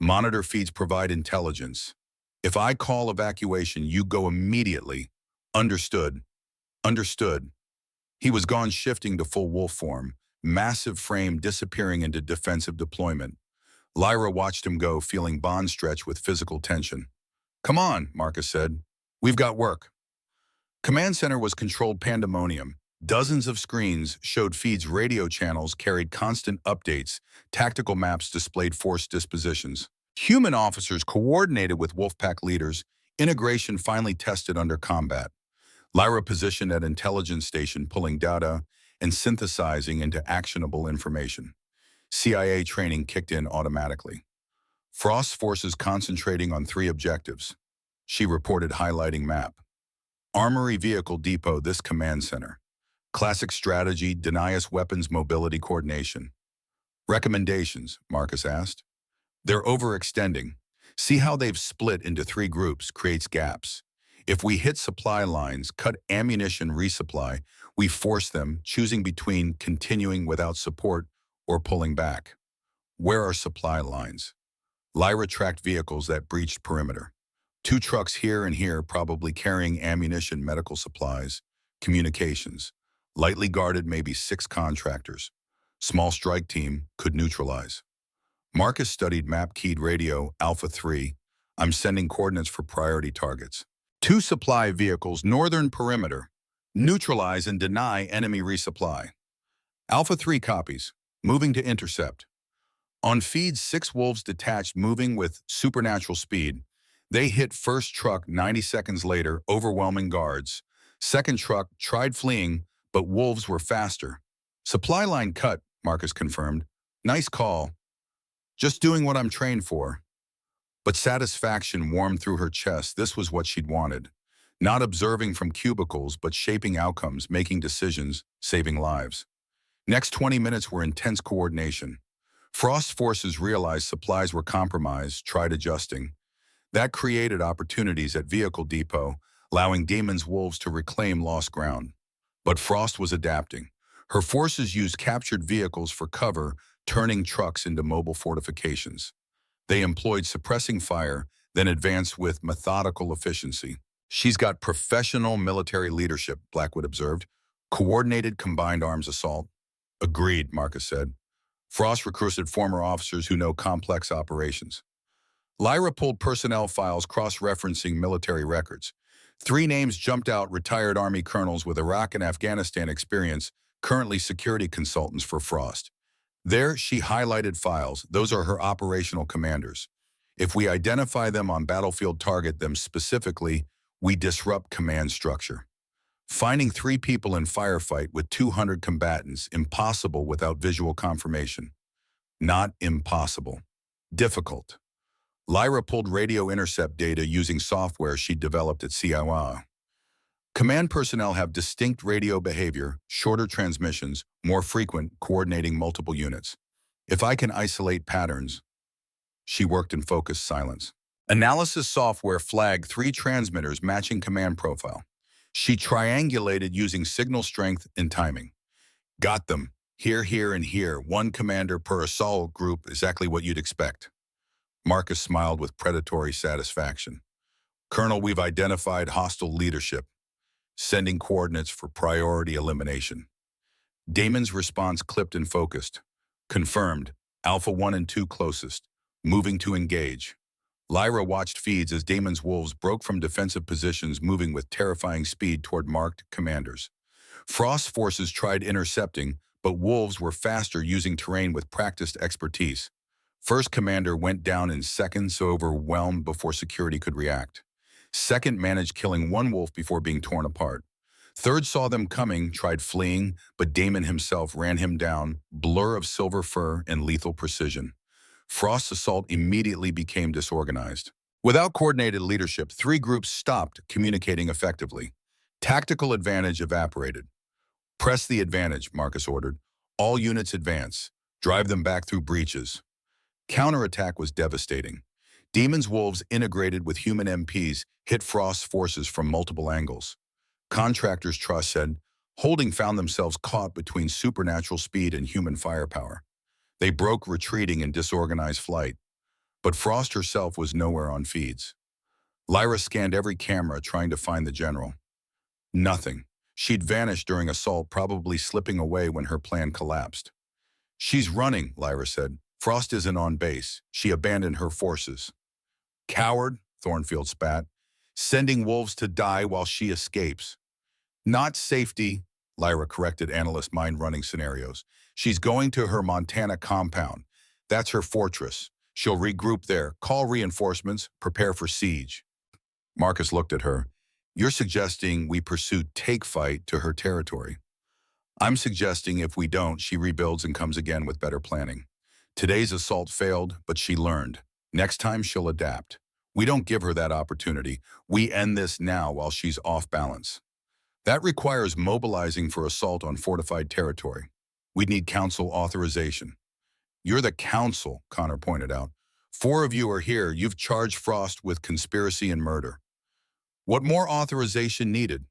Monitor feeds provide intelligence. If I call evacuation, you go immediately. Understood. Understood. He was gone, shifting to full wolf form, massive frame disappearing into defensive deployment. Lyra watched him go, feeling bond stretch with physical tension. Come on, Marcus said. We've got work. Command center was controlled pandemonium. Dozens of screens showed feeds, radio channels carried constant updates, tactical maps displayed force dispositions. Human officers coordinated with Wolfpack leaders, integration finally tested under combat. Lyra positioned at intelligence station, pulling data and synthesizing into actionable information. CIA training kicked in automatically. Frost's forces concentrating on 3 objectives. She reported, highlighting map. Armory vehicle depot, this command center. Classic strategy, deny us weapons mobility coordination. Recommendations, Marcus asked. They're overextending. See how they've split into 3 groups, creates gaps. If we hit supply lines, cut ammunition resupply, we force them, choosing between continuing without support or pulling back. Where are supply lines? Lyra tracked vehicles that breached perimeter. 2 trucks here and here, probably carrying ammunition, medical supplies, communications. Lightly guarded, maybe 6 contractors. Small strike team could neutralize. Marcus studied map, keyed radio, Alpha 3. I'm sending coordinates for priority targets. 2 supply vehicles, northern perimeter. Neutralize and deny enemy resupply. Alpha 3 copies. Moving to intercept. On feed, 6 wolves detached, moving with supernatural speed. They hit first truck 90 seconds later, overwhelming guards. Second truck tried fleeing, but wolves were faster. Supply line cut, Marcus confirmed. Nice call. Just doing what I'm trained for. But satisfaction warmed through her chest. This was what she'd wanted. Not observing from cubicles, but shaping outcomes, making decisions, saving lives. Next 20 minutes were intense coordination. Frost's forces realized supplies were compromised, tried adjusting. That created opportunities at vehicle depot, allowing Damon's wolves to reclaim lost ground. But Frost was adapting. Her forces used captured vehicles for cover, turning trucks into mobile fortifications. They employed suppressing fire, then advanced with methodical efficiency. She's got professional military leadership, Blackwood observed. Coordinated combined arms assault. Agreed, Marcus said. Frost recruited former officers who know complex operations. Lyra pulled personnel files cross-referencing military records. 3 names jumped out: retired Army colonels with Iraq and Afghanistan experience, currently security consultants for Frost. There, she highlighted files. Those are her operational commanders. If we identify them on battlefield, target them specifically, we disrupt command structure. Finding 3 people in firefight with 200 combatants, impossible without visual confirmation. Not impossible. Difficult. Lyra pulled radio intercept data using software she developed at CIA. Command personnel have distinct radio behavior, shorter transmissions, more frequent, coordinating multiple units. If I can isolate patterns. She worked in focused silence. Analysis software flagged 3 transmitters matching command profile. She triangulated using signal strength and timing. Got them. Here, here, and here. 1 commander per assault group, exactly what you'd expect. Marcus smiled with predatory satisfaction. Colonel, we've identified hostile leadership. Sending coordinates for priority elimination. Damon's response clipped and focused. Confirmed. Alpha 1 and 2 closest. Moving to engage. Lyra watched feeds as Damon's wolves broke from defensive positions, moving with terrifying speed toward marked commanders. Frost's forces tried intercepting, but wolves were faster, using terrain with practiced expertise. First commander went down in seconds, so overwhelmed before security could react. Second managed killing one wolf before being torn apart. Third saw them coming, tried fleeing, but Damon himself ran him down, blur of silver fur and lethal precision. Frost's assault immediately became disorganized. Without coordinated leadership, three groups stopped communicating effectively. Tactical advantage evaporated. Press the advantage, Marcus ordered. All units advance. Drive them back through breaches. Counterattack was devastating. Demon's wolves integrated with human MPs hit Frost's forces from multiple angles. Contractors Trust said, Holding found themselves caught between supernatural speed and human firepower. They broke retreating in disorganized flight. But Frost herself was nowhere on feeds. Lyra scanned every camera trying to find the general. Nothing. She'd vanished during assault, probably slipping away when her plan collapsed. She's running, Lyra said. Frost isn't on base. She abandoned her forces. Coward, Thornfield spat. Sending wolves to die while she escapes. Not safety, Lyra corrected analyst mind-running scenarios. She's going to her Montana compound. That's her fortress. She'll regroup there, call reinforcements, prepare for siege. Marcus looked at her. You're suggesting we pursue take fight to her territory. I'm suggesting if we don't, she rebuilds and comes again with better planning. Today's assault failed, but she learned. Next time she'll adapt. We don't give her that opportunity. We end this now while she's off balance. That requires mobilizing for assault on fortified territory. We'd need council authorization. You're the council, Connor pointed out. 4 of you are here. You've charged Frost with conspiracy and murder. What more authorization needed?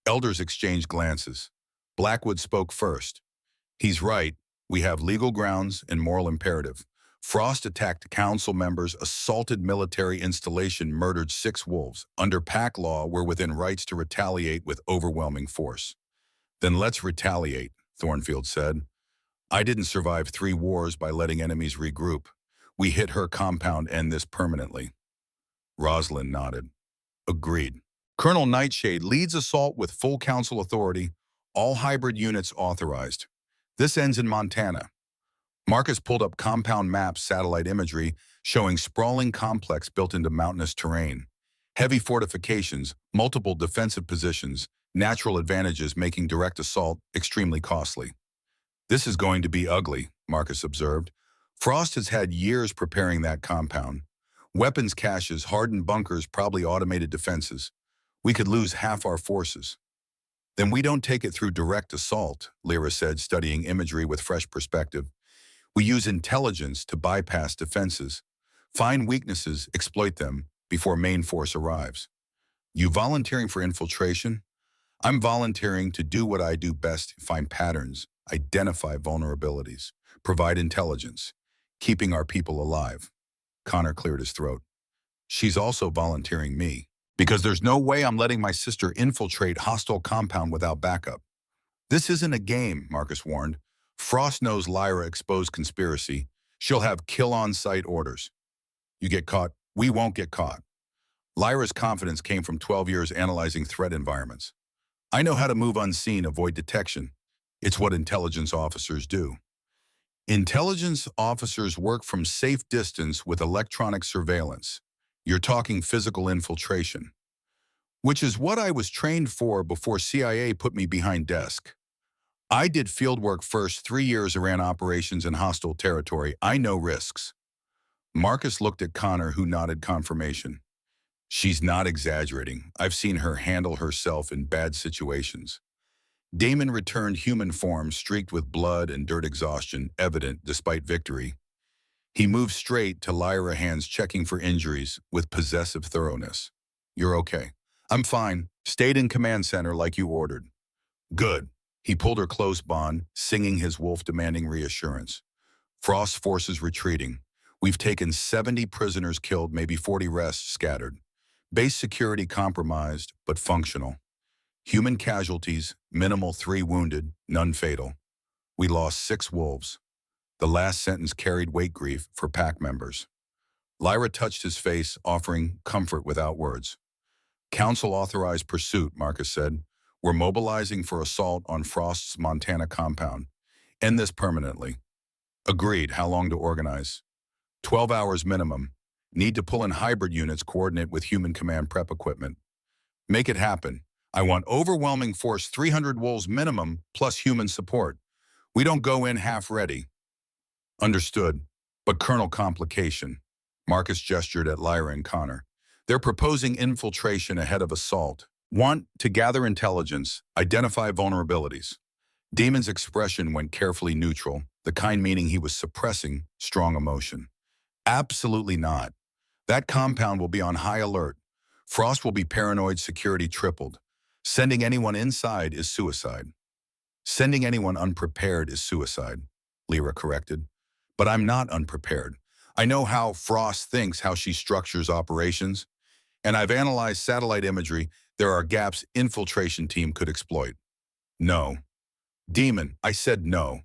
Elders exchanged glances. Blackwood spoke first. He's right. We have legal grounds and moral imperative. Frost attacked council members, assaulted military installation, murdered 6 wolves. Under pack law, we're within rights to retaliate with overwhelming force. Then let's retaliate, Thornfield said. I didn't survive 3 wars by letting enemies regroup. We hit her compound, end this permanently. Rosalind nodded. Agreed. Colonel Nightshade leads assault with full council authority, all hybrid units authorized. This ends in Montana. Marcus pulled up compound maps, satellite imagery, showing sprawling complex built into mountainous terrain. Heavy fortifications, multiple defensive positions, natural advantages making direct assault extremely costly. This is going to be ugly, Marcus observed. Frost has had years preparing that compound. Weapons caches, hardened bunkers, probably automated defenses. We could lose half our forces. Then we don't take it through direct assault, Lyra said, studying imagery with fresh perspective. We use intelligence to bypass defenses, find weaknesses, exploit them before main force arrives. You volunteering for infiltration? I'm volunteering to do what I do best, find patterns, identify vulnerabilities, provide intelligence, keeping our people alive. Connor cleared his throat. She's also volunteering me, because there's no way I'm letting my sister infiltrate hostile compound without backup. This isn't a game, Marcus warned. Frost knows Lyra exposed conspiracy. She'll have kill-on-sight orders. You get caught, we won't get caught. Lyra's confidence came from 12 years analyzing threat environments. I know how to move unseen, avoid detection. It's what intelligence officers do. Intelligence officers work from safe distance with electronic surveillance. You're talking physical infiltration, which is what I was trained for before CIA put me behind desk. I did field work first, 3 years ran operations in hostile territory. I know risks. Marcus looked at Connor, who nodded confirmation. She's not exaggerating. I've seen her handle herself in bad situations. Damon returned human form, streaked with blood and dirt exhaustion, evident despite victory. He moved straight to Lyra, hands checking for injuries with possessive thoroughness. You're okay. I'm fine. Stayed in command center like you ordered. Good. He pulled her close bond, singing his wolf, demanding reassurance. Frost's forces retreating. We've taken 70 prisoners killed, maybe 40 rests scattered. Base security compromised, but functional. Human casualties, minimal, 3 wounded, none fatal. We lost 6 wolves. The last sentence carried weight grief for pack members. Lyra touched his face, offering comfort without words. Council authorized pursuit, Marcus said. We're mobilizing for assault on Frost's Montana compound. End this permanently. Agreed. How long to organize? 12 hours minimum. Need to pull in hybrid units coordinate with human command prep equipment. Make it happen. I want overwhelming force 300 wolves minimum plus human support. We don't go in half ready. Understood. But Colonel Complication. Marcus gestured at Lyra and Connor. They're proposing infiltration ahead of assault. Want to gather intelligence, identify vulnerabilities. Damon's expression went carefully neutral, the kind meaning he was suppressing strong emotion. Absolutely not. That compound will be on high alert. Frost will be paranoid, security tripled. Sending anyone inside is suicide. Sending anyone unprepared is suicide, Lyra corrected. But I'm not unprepared. I know how Frost thinks, how she structures operations, and I've analyzed satellite imagery. There are gaps infiltration team could exploit. No. Demon, I said no.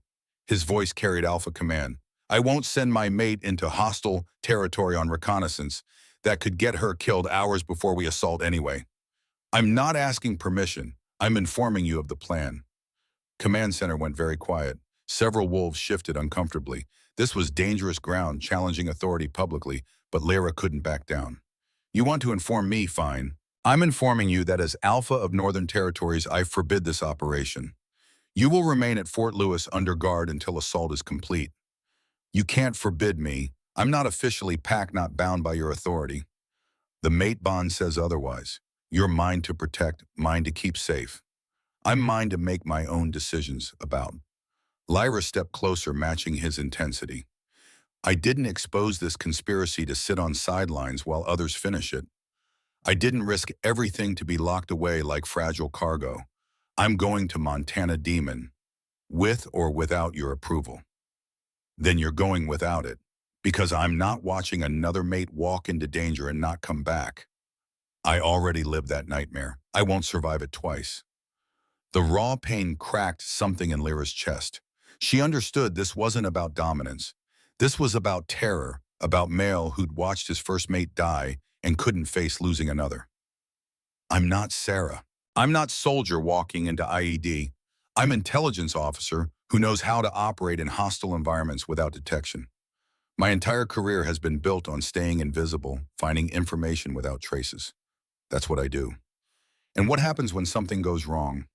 His voice carried alpha command. I won't send my mate into hostile territory on reconnaissance that could get her killed hours before we assault anyway. I'm not asking permission. I'm informing you of the plan. Command center went very quiet. Several wolves shifted uncomfortably. This was dangerous ground, challenging authority publicly, but Lyra couldn't back down. You want to inform me, fine. I'm informing you that as Alpha of Northern Territories, I forbid this operation. You will remain at Fort Lewis under guard until assault is complete. You can't forbid me. I'm not officially packed, not bound by your authority. The mate bond says otherwise. You're mine to protect, mine to keep safe. I'm mine to make my own decisions about. Lyra stepped closer, matching his intensity. I didn't expose this conspiracy to sit on sidelines while others finish it. I didn't risk everything to be locked away like fragile cargo. I'm going to Montana Demon, with or without your approval. Then you're going without it, because I'm not watching another mate walk into danger and not come back. I already lived that nightmare. I won't survive it twice. The raw pain cracked something in Lyra's chest. She understood this wasn't about dominance. This was about terror, about male who'd watched his first mate die and couldn't face losing another. I'm not Sarah. I'm not soldier walking into IED. I'm intelligence officer who knows how to operate in hostile environments without detection. My entire career has been built on staying invisible, finding information without traces. That's what I do. And what happens when something goes wrong?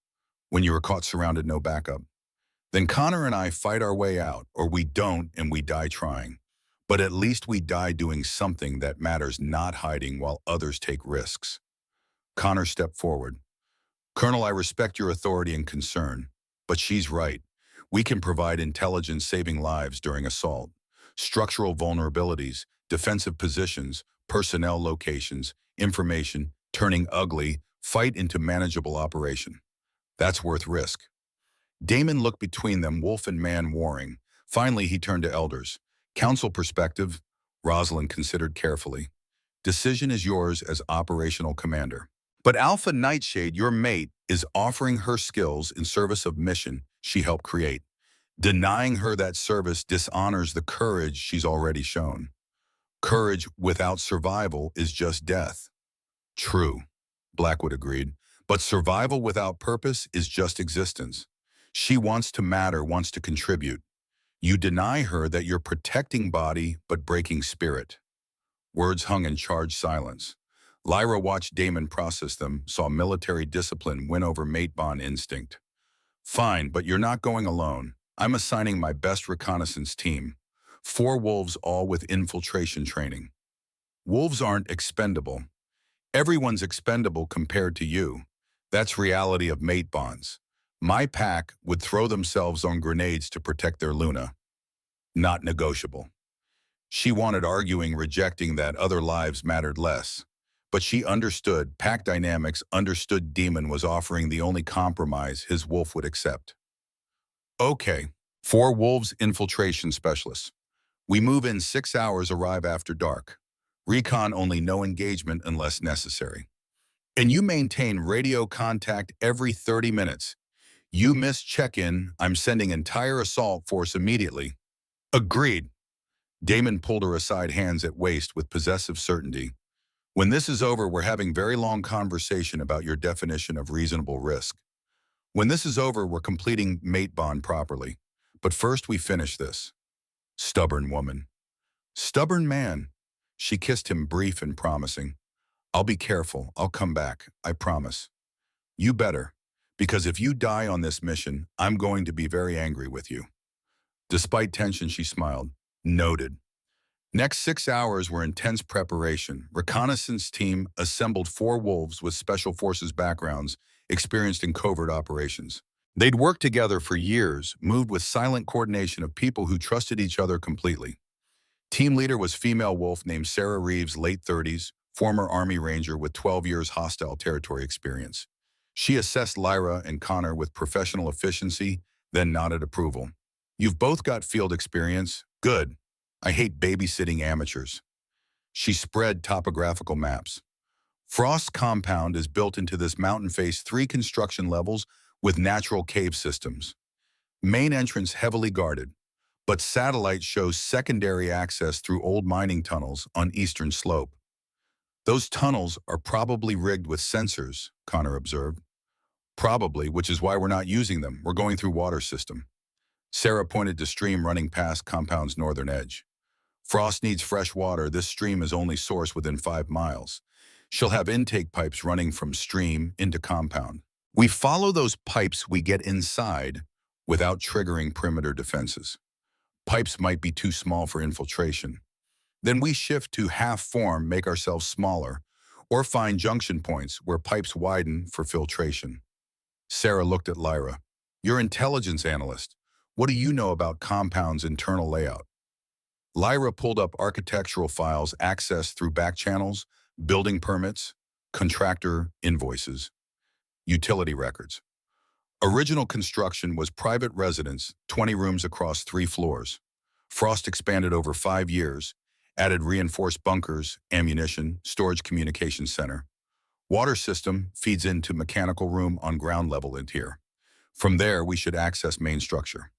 When you are caught surrounded, no backup? Then Connor and I fight our way out, or we don't and we die trying. But at least we die doing something that matters, not hiding while others take risks. Connor stepped forward. Colonel, I respect your authority and concern, but she's right. We can provide intelligence saving lives during assault. Structural vulnerabilities, defensive positions, personnel locations, information, turning ugly, fight into manageable operation. That's worth risk. Damon looked between them, wolf and man warring. Finally, he turned to elders. Council perspective, Rosalind considered carefully. Decision is yours as operational commander. But Alpha Nightshade, your mate, is offering her skills in service of mission she helped create. Denying her that service dishonors the courage she's already shown. Courage without survival is just death. True, Blackwood agreed, but survival without purpose is just existence. She wants to matter, wants to contribute. You deny her that you're protecting body but breaking spirit. Words hung in charged silence. Lyra watched Damon process them, saw military discipline win over mate bond instinct. Fine, but you're not going alone. I'm assigning my best reconnaissance team. 4 wolves, all with infiltration training. Wolves aren't expendable. Everyone's expendable compared to you. That's reality of mate bonds. My pack would throw themselves on grenades to protect their Luna. Not negotiable. She wanted arguing, rejecting that other lives mattered less. But she understood pack dynamics, understood Demon was offering the only compromise his wolf would accept. Okay, 4 wolves infiltration specialists. We move in 6 hours, arrive after dark. Recon only, no engagement unless necessary. And you maintain radio contact every 30 minutes. You miss check-in, I'm sending entire assault force immediately. Agreed. Damon pulled her aside, hands at waist with possessive certainty. When this is over, we're having very long conversation about your definition of reasonable risk. When this is over, we're completing mate bond properly. But first we finish this. Stubborn woman. Stubborn man. She kissed him, brief and promising. I'll be careful. I'll come back. I promise. You better, because if you die on this mission, I'm going to be very angry with you. Despite tension, she smiled. Noted. Next 6 hours were intense preparation. Reconnaissance team assembled 4 wolves with special forces backgrounds experienced in covert operations. They'd worked together for years, moved with silent coordination of people who trusted each other completely. Team leader was female wolf named Sarah Reeves, late 30s, former Army Ranger with 12 years hostile territory experience. She assessed Lyra and Connor with professional efficiency, then nodded approval. You've both got field experience. Good. I hate babysitting amateurs. She spread topographical maps. Frost's compound is built into this mountain face, 3 construction levels with natural cave systems. Main entrance heavily guarded, but satellite shows secondary access through old mining tunnels on eastern slope. Those tunnels are probably rigged with sensors, Connor observed. Probably, which is why we're not using them. We're going through water system. Sarah pointed to stream running past compound's northern edge. Frost needs fresh water. This stream is only source within 5 miles. She'll have intake pipes running from stream into compound. We follow those pipes, we get inside without triggering perimeter defenses. Pipes might be too small for infiltration. Then we shift to half form, make ourselves smaller, or find junction points where pipes widen for filtration. Sarah looked at Lyra. You're intelligence analyst. What do you know about compound's internal layout? Lyra pulled up architectural files accessed through back channels, building permits, contractor invoices, utility records. Original construction was private residence, 20 rooms across 3 floors. Frost expanded over 5 years, added reinforced bunkers, ammunition, storage communication center. Water system feeds into mechanical room on ground level in here. From there, we should access main structure.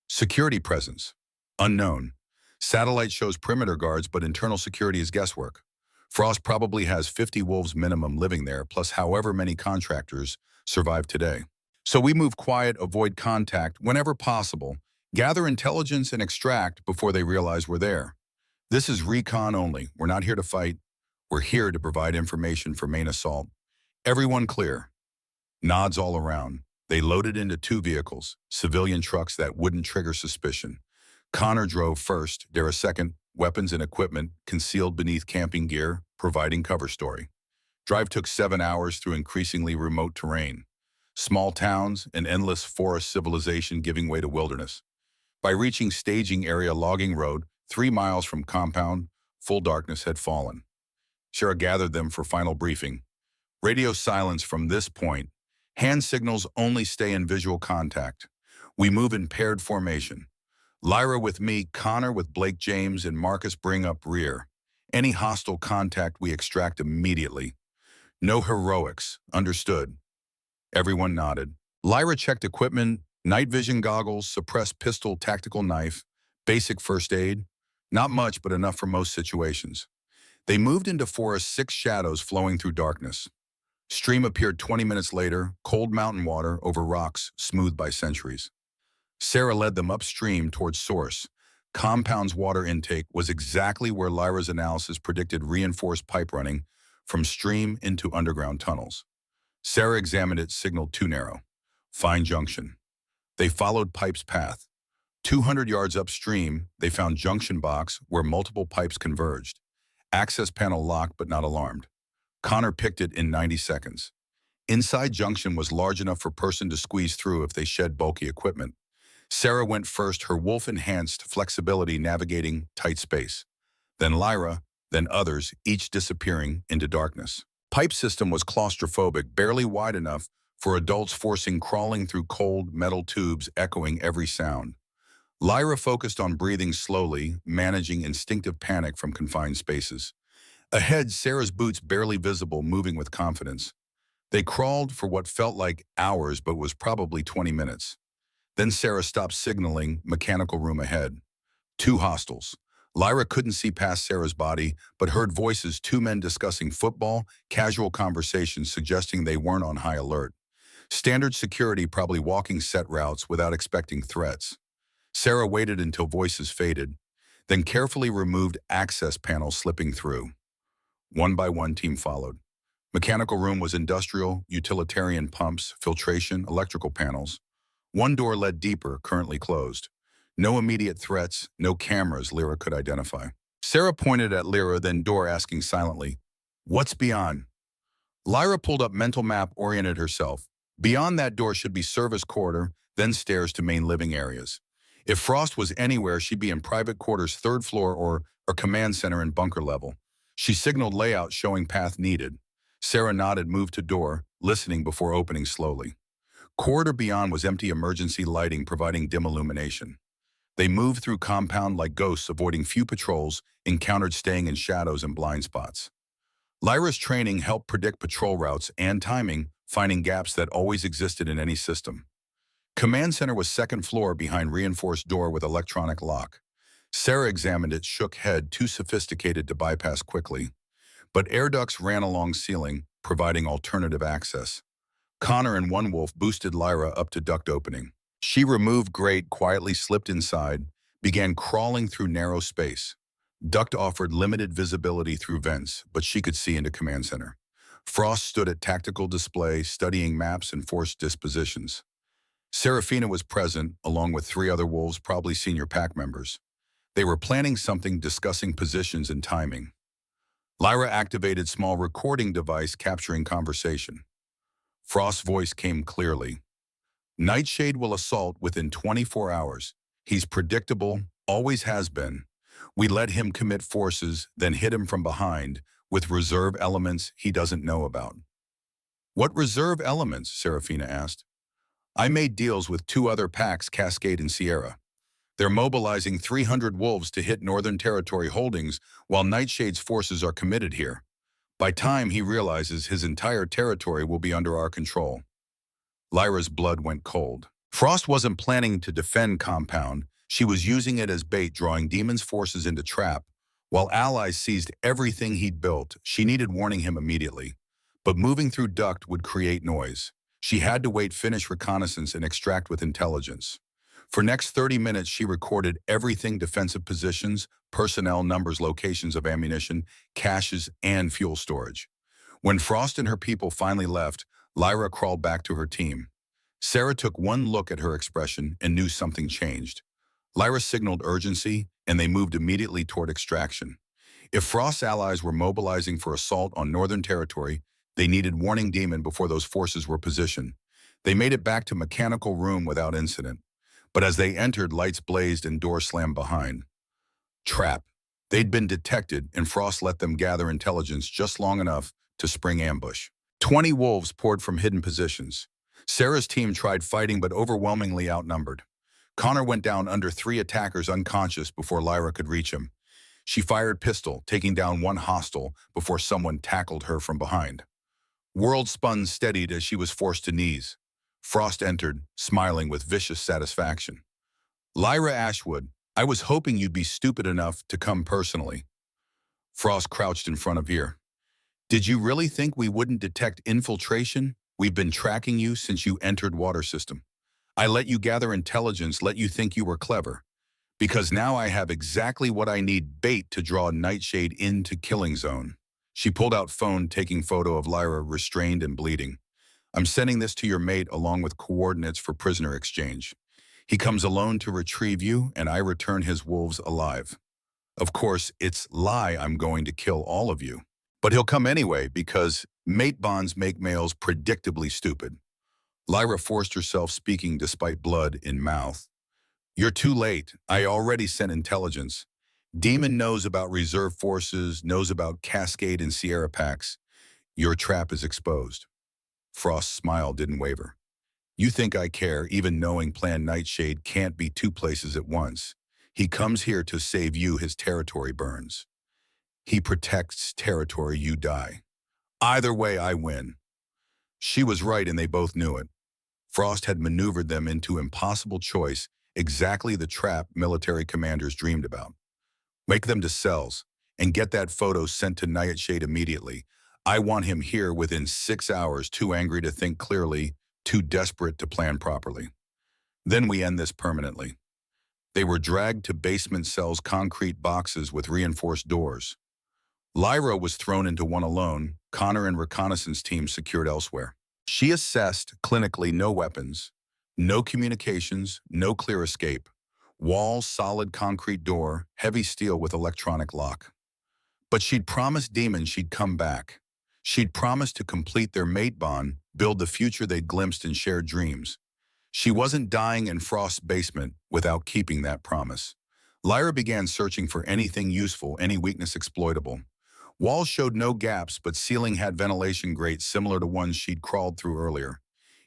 Security presence, unknown. Satellite shows perimeter guards, but internal security is guesswork. Frost probably has 50 wolves minimum living there, plus however many contractors survive today. So we move quiet, avoid contact whenever possible, gather intelligence and extract before they realize we're there. This is recon only. We're not here to fight. We're here to provide information for main assault. Everyone clear. Nods all around. They loaded into 2 vehicles, civilian trucks that wouldn't trigger suspicion. Connor drove first, Dara second, weapons and equipment concealed beneath camping gear, providing cover story. Drive took 7 hours through increasingly remote terrain. Small towns and endless forest civilization giving way to wilderness. By reaching staging area logging road, 3 miles from compound, full darkness had fallen. Sarah gathered them for final briefing. Radio silence from this point. Hand signals only stay in visual contact. We move in paired formation. Lyra with me, Connor with Blake James, and Marcus bring up rear. Any hostile contact we extract immediately. No heroics. Understood. Everyone nodded. Lyra checked equipment, night vision goggles, suppressed pistol, tactical knife, basic first aid. Not much, but enough for most situations. They moved into forest, 6 shadows flowing through darkness. Stream appeared 20 minutes later, cold mountain water over rocks smoothed by centuries. Sarah led them upstream towards source. Compound's water intake was exactly where Lyra's analysis predicted reinforced pipe running from stream into underground tunnels. Sarah examined it, signaled too narrow. Fine junction. They followed pipe's path. 200 yards upstream, they found junction box where multiple pipes converged. Access panel locked but not alarmed. Connor picked it in 90 seconds. Inside junction was large enough for person to squeeze through if they shed bulky equipment. Sarah went first, her wolf-enhanced flexibility navigating tight space. Then Lyra, then others, each disappearing into darkness. Pipe system was claustrophobic, barely wide enough for adults forcing crawling through cold metal tubes echoing every sound. Lyra focused on breathing slowly, managing instinctive panic from confined spaces. Ahead, Sarah's boots barely visible, moving with confidence. They crawled for what felt like hours but was probably 20 minutes. Then Sarah stopped, signaling mechanical room ahead. 2 hostiles. Lyra couldn't see past Sarah's body, but heard voices, 2 men discussing football, casual conversations suggesting they weren't on high alert. Standard security, probably walking set routes without expecting threats. Sarah waited until voices faded. then carefully removed access panels slipping through. One by one, team followed. Mechanical room was industrial, utilitarian pumps, filtration, electrical panels. One door led deeper, currently closed. No immediate threats, no cameras Lyra could identify. Sarah pointed at Lyra, then door, asking silently, "What's beyond?" Lyra pulled up mental map, oriented herself. Beyond that door should be service corridor, then stairs to main living areas. If Frost was anywhere, she'd be in private quarters, third floor, or command center in bunker level. She signaled layout showing path needed. Sarah nodded, moved to door, listening before opening slowly. Corridor beyond was empty, emergency lighting providing dim illumination. They moved through compound like ghosts, avoiding few patrols, encountered staying in shadows and blind spots. Lyra's training helped predict patrol routes and timing, finding gaps that always existed in any system. Command center was second floor behind reinforced door with electronic lock. Sarah examined it, shook head, too sophisticated to bypass quickly. But air ducts ran along ceiling, providing alternative access. Connor and One Wolf boosted Lyra up to duct opening. She removed grate, quietly slipped inside, began crawling through narrow space. Duct offered limited visibility through vents, but she could see into command center. Frost stood at tactical display, studying maps and force dispositions. Serafina was present, along with 3 other wolves, probably senior pack members. They were planning something, discussing positions and timing. Lyra activated small recording device, capturing conversation. Frost's voice came clearly. "Nightshade will assault within 24 hours. He's predictable, always has been. We let him commit forces, then hit him from behind, with reserve elements he doesn't know about." "What reserve elements?" Serafina asked. "I made deals with 2 other packs, Cascade and Sierra. They're mobilizing 300 wolves to hit Northern Territory holdings while Nightshade's forces are committed here. By time he realizes his entire territory will be under our control." Lyra's blood went cold. Frost wasn't planning to defend compound. She was using it as bait, drawing demons' forces into trap. While allies seized everything he'd built, she needed warning him immediately. But moving through duct would create noise. She had to wait, finish reconnaissance, and extract with intelligence. For next 30 minutes, she recorded everything: defensive positions, personnel numbers, locations of ammunition, caches, and fuel storage. When Frost and her people finally left, Lyra crawled back to her team. Sarah took one look at her expression and knew something changed. Lyra signaled urgency, and they moved immediately toward extraction. If Frost's allies were mobilizing for assault on Northern Territory, they needed warning demon before those forces were positioned. They made it back to mechanical room without incident. But as they entered, lights blazed and doors slammed behind. Trap. They'd been detected, and Frost let them gather intelligence just long enough to spring ambush. 20 wolves poured from hidden positions. Sarah's team tried fighting, but overwhelmingly outnumbered. Connor went down under 3 attackers unconscious before Lyra could reach him. She fired pistol, taking down one hostile before someone tackled her from behind. World spun, steadied as she was forced to knees. Frost entered, smiling with vicious satisfaction. "Lyra Ashwood, I was hoping you'd be stupid enough to come personally." Frost crouched in front of her. "Did you really think we wouldn't detect infiltration? We've been tracking you since you entered water system. I let you gather intelligence, let you think you were clever. Because now I have exactly what I need: bait to draw Nightshade into killing zone." She pulled out phone, taking photo of Lyra, restrained and bleeding. "I'm sending this to your mate along with coordinates for prisoner exchange. He comes alone to retrieve you, and I return his wolves alive. Of course, it's lie I'm going to kill all of you. But he'll come anyway, because mate bonds make males predictably stupid." Lyra forced herself, speaking despite blood in mouth. "You're too late. I already sent intelligence. Demon knows about reserve forces, knows about Cascade and Sierra packs. Your trap is exposed." Frost's smile didn't waver. "You think I care, even knowing Plan Nightshade can't be 2 places at once. He comes here to save you, his territory burns. He protects territory, you die. Either way, I win." She was right, and they both knew it. Frost had maneuvered them into impossible choice, exactly the trap military commanders dreamed about. "Make them to cells, and get that photo sent to Nightshade immediately. I want him here within 6 hours, too angry to think clearly, too desperate to plan properly. Then we end this permanently." They were dragged to basement cells, concrete boxes with reinforced doors. Lyra was thrown into one alone, Connor and reconnaissance teams secured elsewhere. She assessed clinically no weapons, no communications, no clear escape. Walls, solid concrete door, heavy steel with electronic lock. But she'd promised demons she'd come back. She'd promised to complete their mate bond, build the future they'd glimpsed in shared dreams. She wasn't dying in Frost's basement without keeping that promise. Lyra began searching for anything useful, any weakness exploitable. Walls showed no gaps, but ceiling had ventilation grates similar to ones she'd crawled through earlier.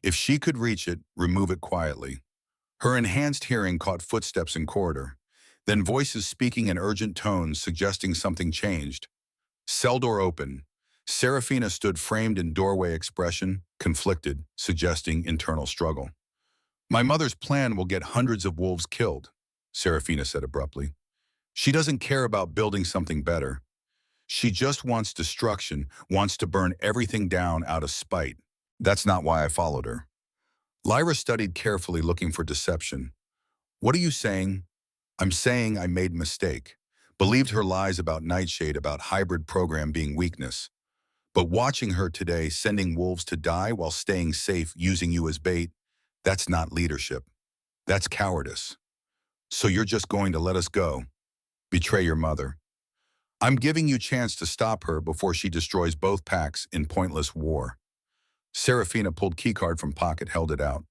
If she could reach it, remove it quietly. Her enhanced hearing caught footsteps in corridor, then voices speaking in urgent tones suggesting something changed. Cell door open. Serafina stood framed in doorway expression, conflicted, suggesting internal struggle. "My mother's plan will get hundreds of wolves killed," Serafina said abruptly. "She doesn't care about building something better. She just wants destruction, wants to burn everything down out of spite. That's not why I followed her." Lyra studied carefully, looking for deception. "What are you saying?" "I'm saying I made mistake. Believed her lies about Nightshade, about hybrid program being weakness. But watching her today, sending wolves to die while staying safe, using you as bait, that's not leadership. That's cowardice. So you're just going to let us go? Betray your mother? I'm giving you chance to stop her before she destroys both packs in pointless war." Serafina pulled keycard from pocket, held it out.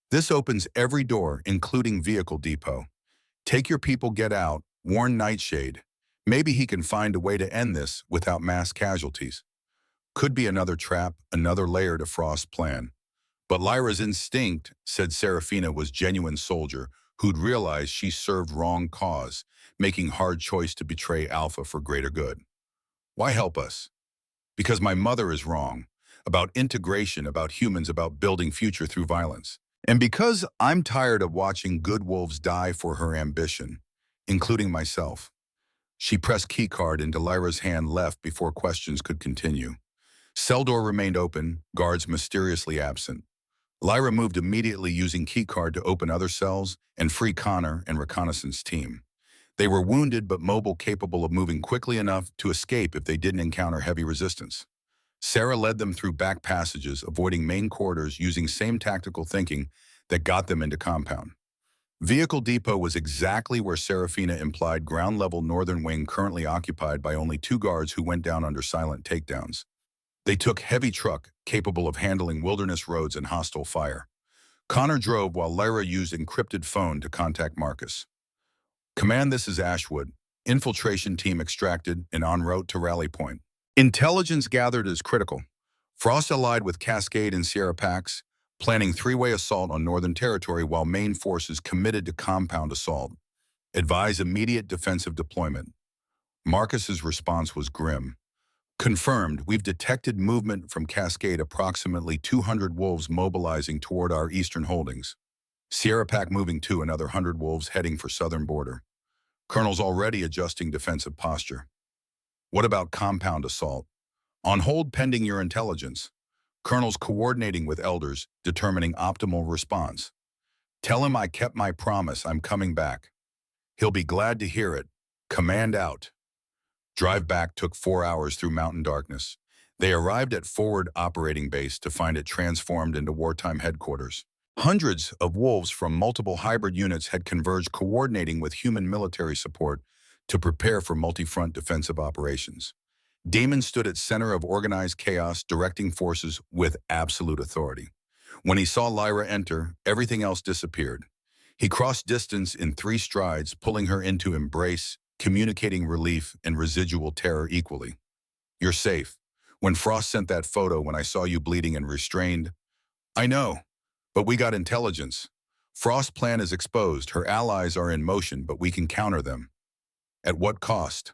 "This opens every door, including vehicle depot. Take your people, get out, warn Nightshade. Maybe he can find a way to end this without mass casualties." Could be another trap, another layer to Frost's plan. But Lyra's instinct said Serafina was genuine soldier who'd realized she served wrong cause, making hard choice to betray Alpha for greater good. "Why help us?" "Because my mother is wrong. About integration, about humans, about building future through violence. And because I'm tired of watching good wolves die for her ambition, including myself." She pressed keycard into Lyra's hand, left before questions could continue. Cell door remained open, guards mysteriously absent. Lyra moved immediately, using keycard to open other cells and free Connor and reconnaissance team. They were wounded but mobile, capable of moving quickly enough to escape if they didn't encounter heavy resistance. Sarah led them through back passages, avoiding main corridors, using same tactical thinking that got them into compound. Vehicle depot was exactly where Serafina implied, ground-level northern wing, currently occupied by only 2 guards who went down under silent takedowns. They took heavy truck, capable of handling wilderness roads and hostile fire. Connor drove while Lyra used encrypted phone to contact Marcus. "Command, this is Ashwood. Infiltration team extracted and en route to rally point. Intelligence gathered is critical. Frost allied with Cascade and Sierra Pax, planning 3-way assault on Northern Territory while main forces committed to compound assault. Advise immediate defensive deployment." Marcus's response was grim. "Confirmed, we've detected movement from Cascade, approximately 200 wolves mobilizing toward our eastern holdings. Sierra Pack moving too, another 100 wolves heading for southern border. Colonel's already adjusting defensive posture." "What about compound assault?" "On hold pending your intelligence. Colonel's coordinating with elders, determining optimal response. Tell him I kept my promise, I'm coming back. He'll be glad to hear it. Command out." Drive back took 4 hours through mountain darkness. They arrived at forward operating base to find it transformed into wartime headquarters. Hundreds of wolves from multiple hybrid units had converged, coordinating with human military support to prepare for multi-front defensive operations. Damon stood at center of organized chaos, directing forces with absolute authority. When he saw Lyra enter, everything else disappeared. He crossed distance in 3 strides, pulling her into embrace, communicating relief and residual terror equally. "You're safe. When Frost sent that photo, when I saw you bleeding and restrained." "I know, but we got intelligence. Frost's plan is exposed. Her allies are in motion, but we can counter them." "At what cost?"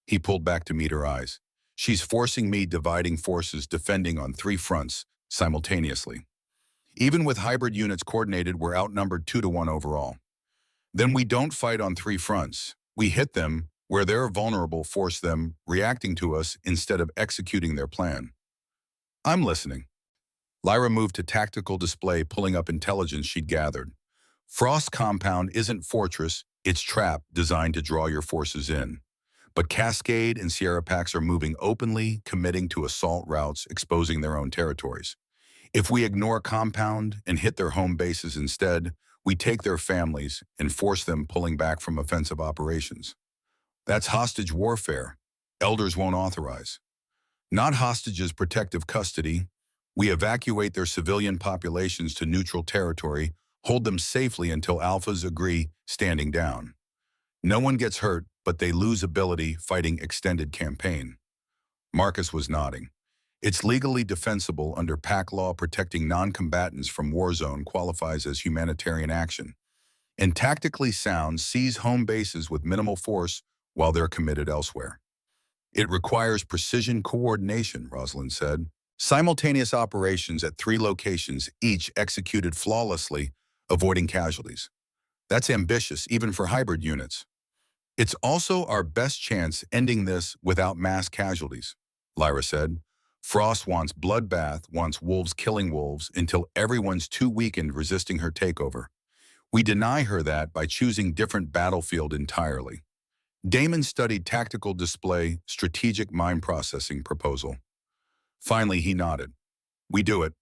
He pulled back to meet her eyes. "She's forcing me, dividing forces, defending on 3 fronts simultaneously. Even with hybrid units coordinated, we're outnumbered 2-to-1 overall. Then we don't fight on 3 fronts. We hit them where they're vulnerable, force them reacting to us instead of executing their plan." "I'm listening." Lyra moved to tactical display, pulling up intelligence she'd gathered. Frost's compound isn't fortress, it's trap designed to draw your forces in. But Cascade and Sierra Packs are moving openly, committing to assault routes, exposing their own territories. If we ignore compound and hit their home bases instead, we take their families and force them pulling back from offensive operations. That's hostage warfare. Elders won't authorize. Not hostages protective custody. We evacuate their civilian populations to neutral territory, hold them safely until alphas agree, standing down. No one gets hurt, but they lose ability fighting extended campaign. Marcus was nodding. It's legally defensible under PAC law. Protecting non-combatants from war zone qualifies as humanitarian action. And tactically sound, seize home bases with minimal force while they're committed elsewhere. It requires precision coordination, Rosalind said. Simultaneous operations at 3 locations, each executed flawlessly, avoiding casualties. That's ambitious, even for hybrid units. It's also our best chance ending this without mass casualties, Lyra said. Frost wants bloodbath, wants wolves killing wolves until everyone's too weakened resisting her takeover. We deny her that by choosing different battlefield entirely. Damon studied tactical display, strategic mind processing proposal. Finally, he nodded. We do it.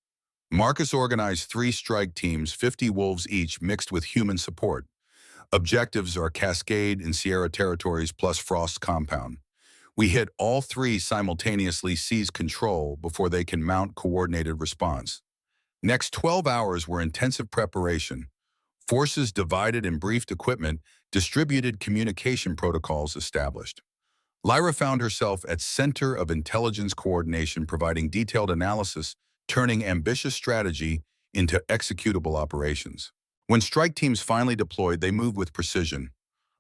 Marcus organized 3 strike teams, 50 wolves each, mixed with human support. Objectives are Cascade and Sierra territories plus Frost's compound. We hit all 3 simultaneously, seize control before they can mount coordinated response. Next 12 hours were intensive preparation. Forces divided and briefed, equipment, distributed, communication protocols established. Lyra found herself at center of intelligence coordination, providing detailed analysis, turning ambitious strategy into executable operations. When strike teams finally deployed, they moved with precision.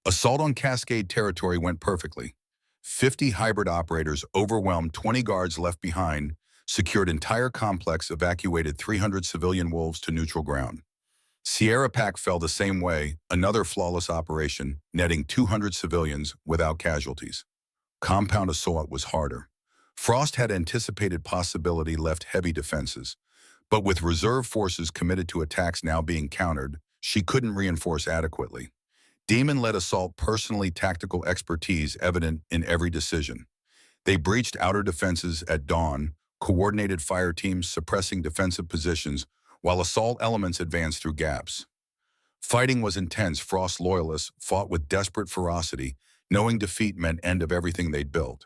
Assault on Cascade territory went perfectly. 50 hybrid operators overwhelmed 20 guards left behind, secured entire complex, evacuated 300 civilian wolves to neutral ground. Sierra Pack fell the same way, another flawless operation, netting 200 civilians without casualties. Compound assault was harder. Frost had anticipated possibility, left heavy defenses. But with reserve forces committed to attacks now being countered, she couldn't reinforce adequately. Demon led assault, personally tactical expertise evident in every decision. They breached outer defenses at dawn, coordinated fire teams suppressing defensive positions, while assault elements advanced through gaps. Fighting was intense. Frost loyalists fought with desperate ferocity, knowing defeat meant end of everything they'd built.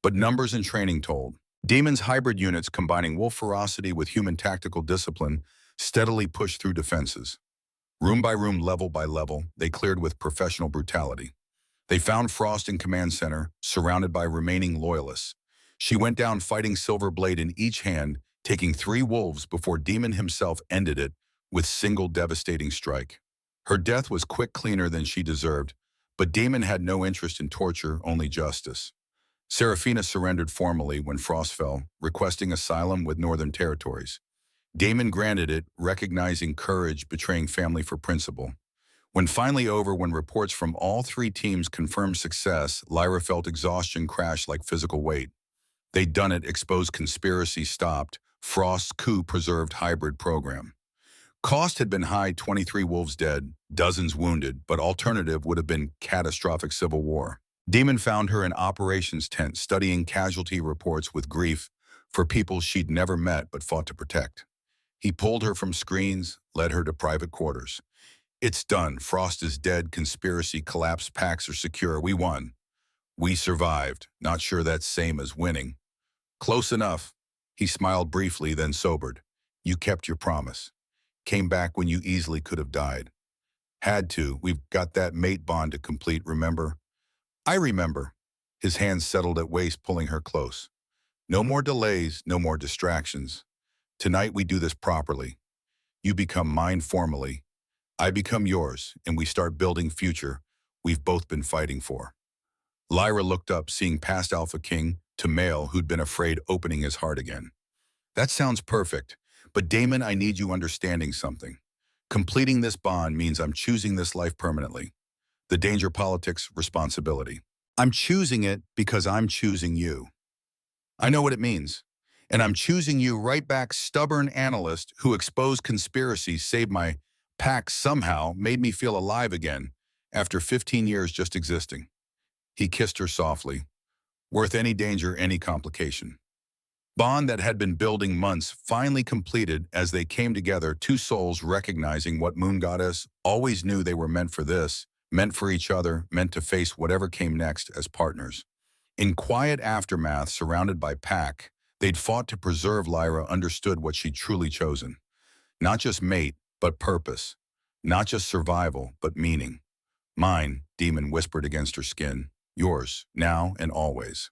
But numbers and training told. Demon's hybrid units, combining wolf ferocity with human tactical discipline, steadily pushed through defenses. Room by room, level by level, they cleared with professional brutality. They found Frost in command center, surrounded by remaining loyalists. She went down fighting, silver blade in each hand, taking 3 wolves before Demon himself ended it with single devastating strike. Her death was quick, cleaner than she deserved, but Demon had no interest in torture, only justice. Seraphina surrendered formally when Frost fell, requesting asylum with Northern Territories. Damon granted it, recognizing courage, betraying family for principle. When finally over, when reports from all 3 teams confirmed success, Lyra felt exhaustion crash like physical weight. They'd done it, exposed conspiracy, stopped. Frost's coup preserved hybrid program. Cost had been high, 23 wolves dead, dozens wounded, but alternative would have been catastrophic civil war. Demon found her in operations tent, studying casualty reports with grief for people she'd never met but fought to protect. He pulled her from screens, led her to private quarters. It's done. Frost is dead. Conspiracy collapsed. Packs are secure. We won. We survived. Not sure that's same as winning. Close enough. He smiled briefly, then sobered. You kept your promise. Came back when you easily could have died. Had to. We've got that mate bond to complete, remember? I remember. His hands settled at waist, pulling her close. No more delays, no more distractions. Tonight we do this properly. You become mine formally. I become yours, and we start building future we've both been fighting for. Lyra looked up, seeing past AlphaKing to male who'd been afraid, opening his heart again. That sounds perfect, but Damon, I need you understanding something. Completing this bond means I'm choosing this life permanently. The danger, politics, responsibility. I'm choosing it because I'm choosing you. I know what it means. And I'm choosing you right back, stubborn analyst who exposed conspiracy, saved my Pack somehow made me feel alive again after 15 years just existing. He kissed her softly. Worth any danger, any complication. Bond that had been building months finally completed as they came together, two souls recognizing what Moon Goddess always knew they were meant for this, meant for each other, meant to face whatever came next as partners. In quiet aftermath surrounded by Pack, they'd fought to preserve. Lyra understood what she'd truly chosen. Not just mate, but purpose. Not just survival, but meaning. Mine, Demon whispered against her skin. Yours, now and always.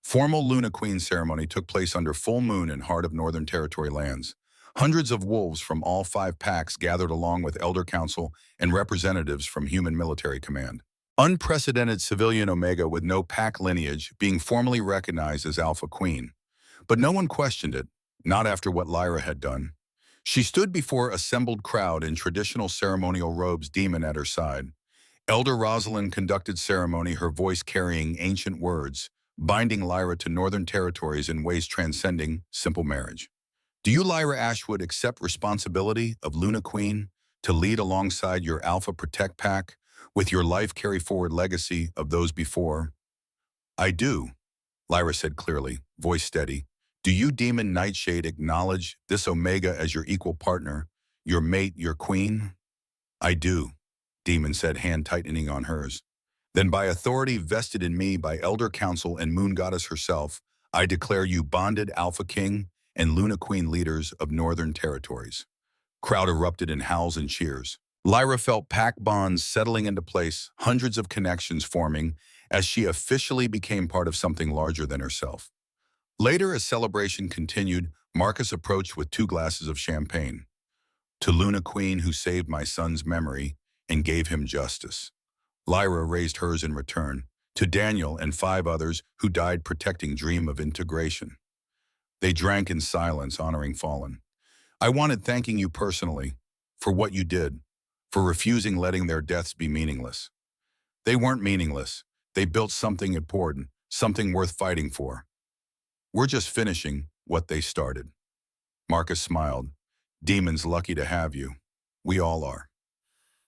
Formal Luna Queen ceremony took place under full moon in heart of Northern Territory lands. Hundreds of wolves from all 5 packs gathered along with Elder Council and representatives from Human Military Command. Unprecedented civilian Omega with no pack lineage being formally recognized as Alpha Queen. But no one questioned it, not after what Lyra had done. She stood before assembled crowd in traditional ceremonial robes, Demon at her side. Elder Rosalind conducted ceremony, her voice carrying ancient words, binding Lyra to Northern Territories in ways transcending simple marriage. Do you, Lyra Ashwood, accept responsibility of Luna Queen to lead alongside your Alpha Protect Pack with your life carry forward legacy of those before? I do, Lyra said clearly, voice steady. Do you, Demon Nightshade, acknowledge this Omega as your equal partner, your mate, your queen? I do, Demon said, hand tightening on hers. Then by authority vested in me by Elder Council and Moon Goddess herself, I declare you bonded AlphaKing and Luna Queen leaders of Northern Territories. Crowd erupted in howls and cheers. Lyra felt pack bonds settling into place, hundreds of connections forming as she officially became part of something larger than herself. Later, as celebration continued, Marcus approached with 2 glasses of champagne. To Luna Queen, who saved my son's memory and gave him justice. Lyra raised hers in return, to Daniel and 5 others who died protecting dream of integration. They drank in silence, honoring fallen. I wanted thanking you personally for what you did, for refusing letting their deaths be meaningless. They weren't meaningless. They built something important, something worth fighting for. We're just finishing what they started. Marcus smiled. Demon's lucky to have you. We all are.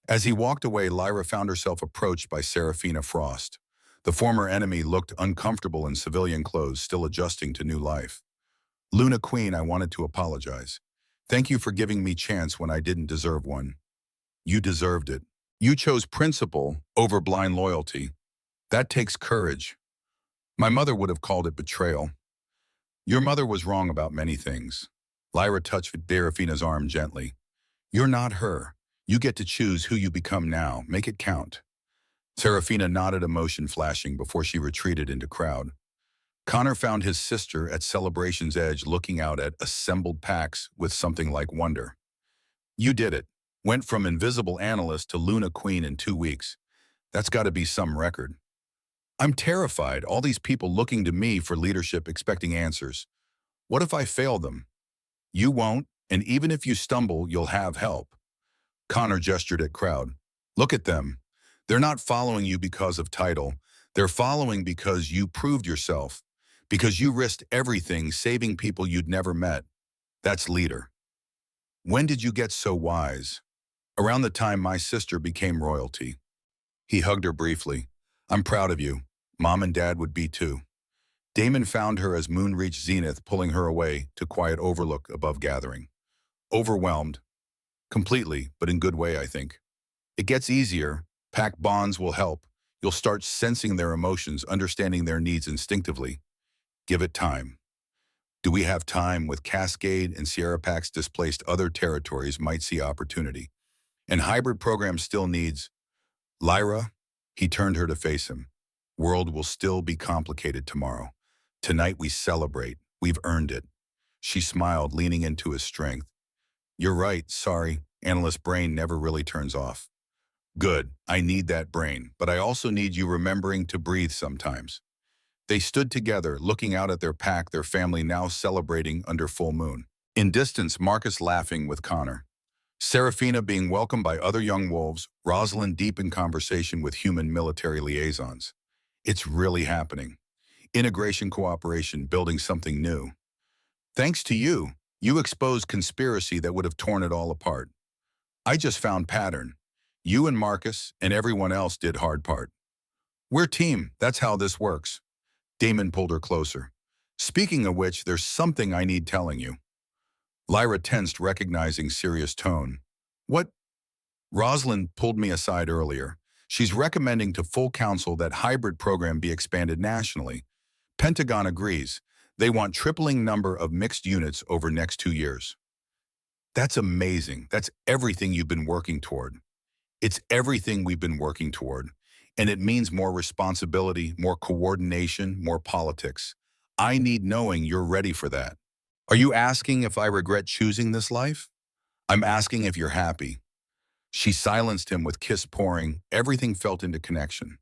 As he walked away, Lyra found herself approached by Serafina Frost. The former enemy looked uncomfortable in civilian clothes, still adjusting to new life. Luna Queen, I wanted to apologize. Thank you for giving me chance when I didn't deserve one. You deserved it. You chose principle over blind loyalty. That takes courage. My mother would have called it betrayal. Your mother was wrong about many things. Lyra touched Serafina's arm gently. You're not her. You get to choose who you become now. Make it count. Serafina nodded, emotion flashing before she retreated into crowd. Connor found his sister at celebration's edge, looking out at assembled packs with something like wonder. You did it. Went from invisible analyst to Luna Queen in 2 weeks. That's got to be some record. I'm terrified. All these people looking to me for leadership, expecting answers. What if I fail them? You won't, and even if you stumble, you'll have help. Connor gestured at crowd. Look at them. They're not following you because of title. They're following because you proved yourself, because you risked everything, saving people you'd never met. That's leader. When did you get so wise? Around the time my sister became royalty. He hugged her briefly. I'm proud of you. Mom and Dad would be too. Damon found her as moon reached zenith, pulling her away to quiet overlook above gathering. Overwhelmed. Completely, but in good way, I think. It gets easier. Pack bonds will help. You'll start sensing their emotions, understanding their needs instinctively. Give it time. Do we have time? With Cascade and Sierra Packs displaced, other territories might see opportunity. And hybrid program still needs. Lyra, he turned her to face him. World will still be complicated tomorrow. Tonight we celebrate. We've earned it. She smiled, leaning into his strength. You're right, sorry. Analyst brain never really turns off. Good, I need that brain, but I also need you remembering to breathe sometimes. They stood together, looking out at their pack, their family now celebrating under full moon. In distance, Marcus laughing with Connor. Serafina being welcomed by other young wolves, Rosalind deep in conversation with human military liaisons. It's really happening. Integration, cooperation, building something new. Thanks to you, you exposed conspiracy that would have torn it all apart. I just found pattern. You and Marcus and everyone else did hard part. We're team, that's how this works. Damon pulled her closer. Speaking of which, there's something I need telling you. Lyra tensed, recognizing serious tone. What? Rosalind pulled me aside earlier. She's recommending to full council that hybrid program be expanded nationally. Pentagon agrees. They want tripling number of mixed units over next 2 years. That's amazing. That's everything you've been working toward. It's everything we've been working toward. And it means more responsibility, more coordination, more politics. I need knowing you're ready for that. Are you asking if I regret choosing this life? I'm asking if you're happy. She silenced him with kiss pouring. Everything felt into connection.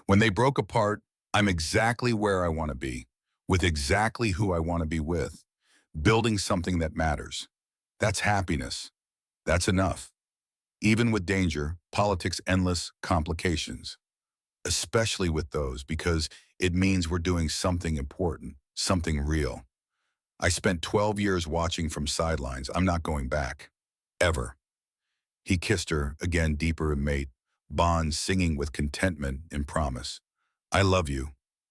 When they broke apart, I'm exactly where I want to be, with exactly who I want to be with, building something that matters. That's happiness. That's enough. Even with danger, politics, endless complications, especially with those, because it means we're doing something important, something real. I spent 12 years watching from sidelines. I'm not going back. Ever. He kissed her, again deeper in mate, bonds singing with contentment and promise. I love you.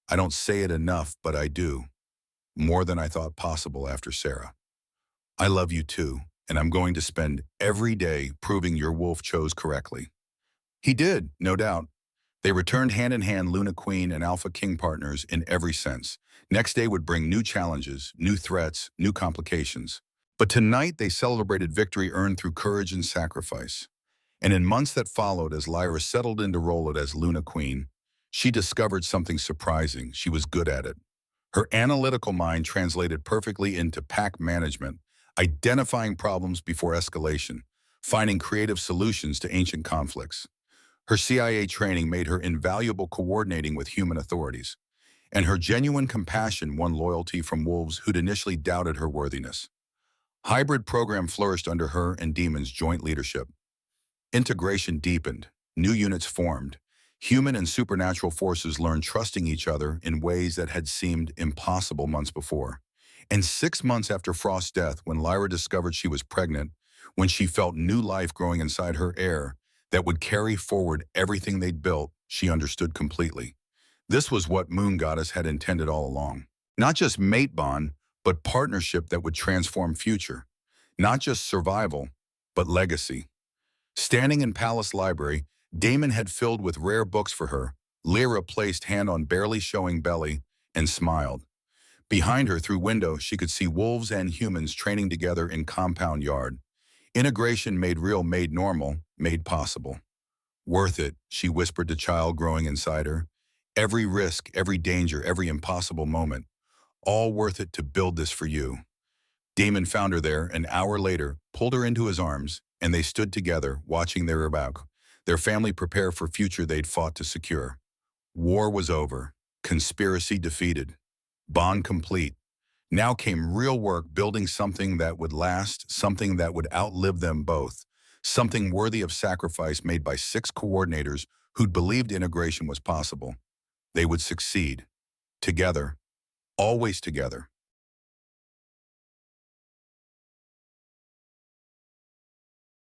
I don't say it enough, but I do. More than I thought possible after Sarah. I love you too, and I'm going to spend every day proving your wolf chose correctly. He did, no doubt. They returned hand in hand, Luna Queen and AlphaKing partners in every sense. Next day would bring new challenges, new threats, new complications. But tonight they celebrated victory earned through courage and sacrifice. And in months that followed, as Lyra settled into role as Luna Queen, she discovered something surprising. She was good at it. Her analytical mind translated perfectly into pack management, identifying problems before escalation, finding creative solutions to ancient conflicts. Her CIA training made her invaluable coordinating with human authorities, and her genuine compassion won loyalty from wolves who'd initially doubted her worthiness. Hybrid program flourished under her and Demon's joint leadership. Integration deepened, new units formed. Human and supernatural forces learned trusting each other in ways that had seemed impossible months before. And 6 months after Frost's death, when Lyra discovered she was pregnant, when she felt new life growing inside her heir that would carry forward everything they'd built, she understood completely. This was what Moon Goddess had intended all along. Not just mate bond, but partnership that would transform future. Not just survival, but legacy. Standing in Palace Library, Damon had filled with rare books for her. Lyra placed hand on barely showing belly and smiled. Behind her, through window, she could see wolves and humans training together in compound yard. Integration made real, made normal, made possible. Worth it, she whispered to child growing inside her. Every risk, every danger, every impossible moment. All worth it to build this for you. Damon found her there an hour later, pulled her into his arms, and they stood together, watching their family prepare for future they'd fought to secure. War was over, conspiracy defeated, bond complete. Now came real work, building something that would last, something that would outlive them both, something worthy of sacrifice made by 6 coordinators who'd believed integration was possible. They would succeed. Together, always together.